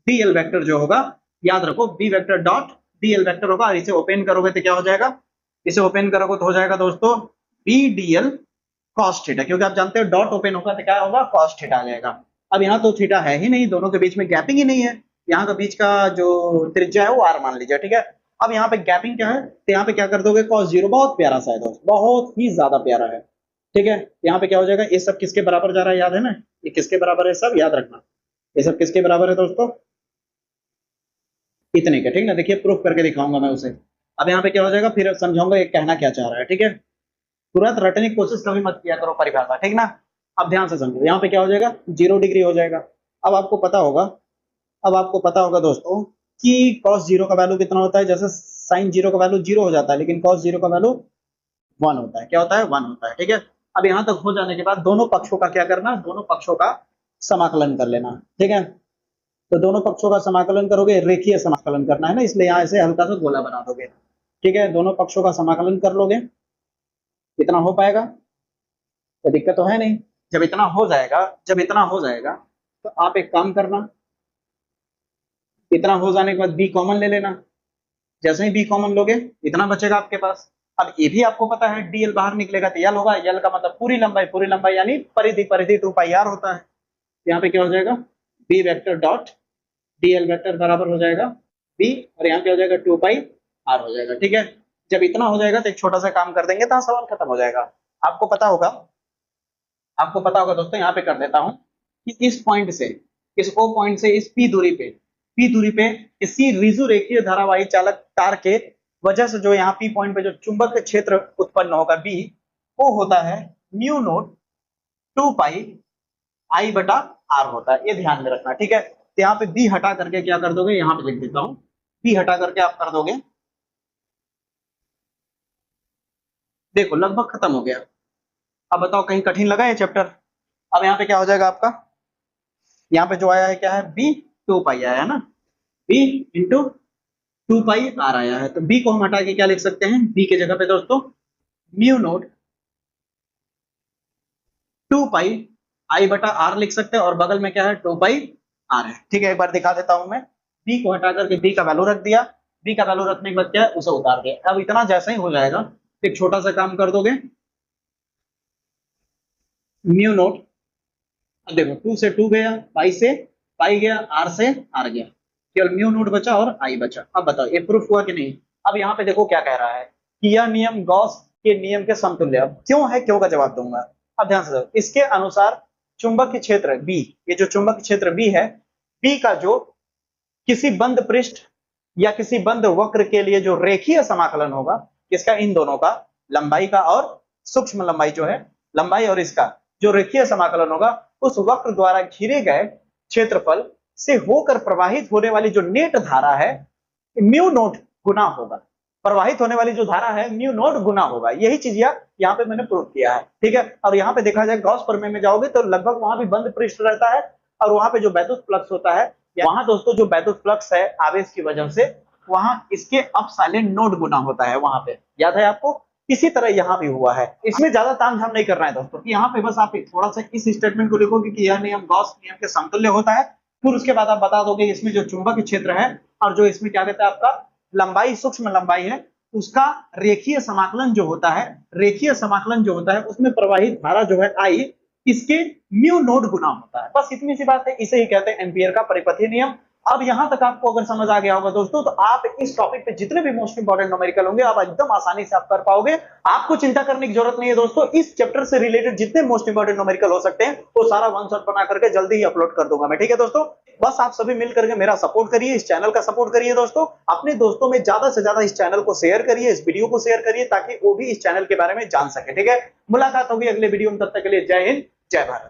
DL vector जो होगा, याद रखो B vector dot DL vector होगा। और इसे ओपन करोगे तो क्या हो जाएगा, इसे ओपन करोगे तो हो जाएगा दोस्तों बी डीएल कॉस थीटा, क्योंकि आप जानते हो डॉट ओपन होगा तो क्या होगा, कॉस थीटा आ जाएगा। अब यहाँ तो थीटा है ही नहीं, दोनों के बीच में गैपिंग ही नहीं है, यहाँ का बीच का जो त्रिज्या है वो आर मान लीजिए, ठीक है। अब यहाँ पे गैपिंग क्या है, तो यहाँ पे क्या कर दोगे, cos 0, बहुत प्यारा सा है दोस्त, बहुत ही ज्यादा प्यारा है, ठीक है। यहाँ पे क्या हो जाएगा, ये सब किसके बराबर जा रहा है, याद है ना, ये किसके बराबर है, सब याद रखना, ये सब किसके बराबर है दोस्तों, इतने के, ठीक ना। देखिए प्रूफ करके दिखाऊंगा मैं उसे। अब यहाँ पे क्या हो जाएगा, फिर समझाऊंगा ये कहना क्या चाह रहा है, ठीक है। तुरंत रटने की कोशिश कभी मत किया करो परिभाषा, ठीक ना। अब ध्यान से समझो, यहाँ पे क्या हो जाएगा, 0 डिग्री हो जाएगा। अब आपको पता होगा, अब आपको पता होगा दोस्तों कि cos 0 का वैल्यू कितना होता है, जैसे sin 0 का वैल्यू 0 हो जाता है, लेकिन cos 0 का वैल्यू 1 होता है, क्या होता है, 1 होता है, ठीक है। अब यहाँ तक हो जाने के बाद दोनों पक्षों का क्या करना, दोनों पक्षों का समाकलन कर लेना, ठीक है। तो दोनों पक्षों का समाकलन करोगे, रेखीय समाकलन करना है ना, इसलिए यहाँ से हल्का सा गोला बना दोगे, ठीक है। दोनों पक्षों का समाकलन कर लोगे, इतना हो पाएगा, कोई दिक्कत तो है नहीं। जब इतना हो जाएगा, जब इतना हो जाएगा तो आप एक काम करना, इतना हो जाने के बाद बी कॉमन ले लेना। जैसे ही बी कॉमन लोगे इतना बचेगा आपके पास। अब ये भी आपको पता है डीएल बाहर निकलेगा तो यल होगा, यल का मतलब पूरी लंबाई यानी परिधि, परिधि 2 पाई आर होता है। यहाँ पे क्या हो जाएगा, B vector dot DL vector बराबर हो जाएगा बी, और यहाँ पे हो जाएगा 2 पाई आर हो जाएगा, ठीक है। जब इतना हो जाएगा तो एक छोटा सा काम कर देंगे तो सवाल खत्म हो जाएगा। आपको पता होगा, आपको पता होगा दोस्तों, यहाँ पे कर देता हूं कि इस पॉइंट से, इस ओ पॉइंट से इस पी दूरी पे इसी रिजु रेखीय धारावाही चालक तार के वजह से जो यहाँ पी पॉइंट पे जो चुंबक क्षेत्र उत्पन्न होगा बी, वो होता है म्यू नोट 2 पाई आई बटा आर होता है, ये ध्यान में रखना, ठीक है। तो यहाँ पे बी हटा करके क्या कर दोगे, यहाँ पे लिख देता हूं, बी हटा करके आप कर दोगे, देखो लगभग खत्म हो गया। अब बताओ कहीं कठिन लगा ये चैप्टर। अब यहाँ पे क्या हो जाएगा आपका, यहाँ पे जो आया है क्या है, बी 2 पाई आया है ना, बी इंटू 2 पाई आर आया है। तो बी को हम हटा के क्या लिख सकते हैं, बी के जगह पे दोस्तों म्यू नोट 2 पाई आई बटा आर लिख सकते हैं, और बगल में क्या है, 2 पाई आर है, ठीक है। एक बार दिखा देता हूं मैं, बी को हटा करके बी का वैल्यू रख दिया, बी का वैल्यू रखने के बाद क्या है, उसे उतार दिया। अब इतना जैसे ही हो जाएगा एक छोटा सा काम कर दोगे, म्यू नोट, अब देखो 2 से 2 गया, पाई से पाई गया, आर से आर गया, केवल म्यू नोट बचा और आई बचा। अब बताओ ये प्रूफ हुआ कि नहीं। अब यहाँ पे देखो क्या कह रहा है कि यह नियम गॉस के नियम के समतुल्य। अब क्यों है, क्यों का जवाब दूंगा। अब ध्यान से देखो, इसके अनुसार चुंबक क्षेत्र बी, ये जो चुंबक क्षेत्र बी है, बी का जो किसी बंद पृष्ठ या किसी बंद वक्र के लिए जो रेखीय समाकलन होगा, किसका, इन दोनों का, लंबाई का और सूक्ष्म लंबाई जो है, लंबाई और इसका जो रेखीय समाकलन होगा, उस वक्र द्वारा घिरे गए क्षेत्रफल से होकर प्रवाहित होने वाली जो नेट धारा है म्यू नोट गुना होगा। प्रवाहित होने वाली जो धारा है म्यू नॉट गुना होगा, यही चीज यहाँ पे मैंने प्रूव किया है। ठीक है, और यहाँ पे देखा जाए गॉस प्रमेय में जाओगे तो लगभग वहां भी बंद पृष्ठ रहता है, और वहां पे जो वैद्युत फ्लक्स होता है, वहां दोस्तों जो वैद्युत फ्लक्स है आवेश की वजह से, वहां इसके अपसाइलेंट नोड गुना होता है वहां पे, याद है आपको। इसी तरह यहाँ भी हुआ है। इसमें ज्यादा तामझाम नहीं करना है दोस्तों, कि यहाँ पे बस आप थोड़ा सा इस स्टेटमेंट को लिखोगे कि यह नियम गॉस नियम के समतुल्य होता है, फिर उसके बाद आप बता दोगे इसमें जो चुंबकीय क्षेत्र है और जो इसमें क्या कहते हैं आपका लंबाई, सूक्ष्म लंबाई है, उसका रेखीय समाकलन जो होता है, रेखीय समाकलन जो होता है उसमें प्रवाहित धारा जो है आई, इसके म्यू नोड गुना होता है। बस इतनी सी बात है, इसे ही कहते हैं एम्पियर का परिपथीय नियम। अब यहां तक आपको अगर समझ आ गया होगा दोस्तों, तो आप इस टॉपिक पे जितने भी मोस्ट इंपोर्टेंट न्यूमेरिकल होंगे आप एकदम आसानी से आप कर पाओगे। आपको चिंता करने की जरूरत नहीं है दोस्तों, इस चैप्टर से रिलेटेड जितने मोस्ट इंपोर्टेंट न्यूमेरिकल हो सकते हैं वो सारा वन शॉट बना करके जल्दी ही अपलोड कर दूंगा मैं। ठीक है दोस्तों, बस आप सभी मिल करके मेरा सपोर्ट करिए, इस चैनल का सपोर्ट करिए दोस्तों, अपने दोस्तों में ज्यादा से ज्यादा इस चैनल को शेयर करिए, इस वीडियो को शेयर करिए, ताकि वो भी इस चैनल के बारे में जान सके। ठीक है, मुलाकात होगी अगले वीडियो में, तब तक के लिए जय हिंद, जय भारत।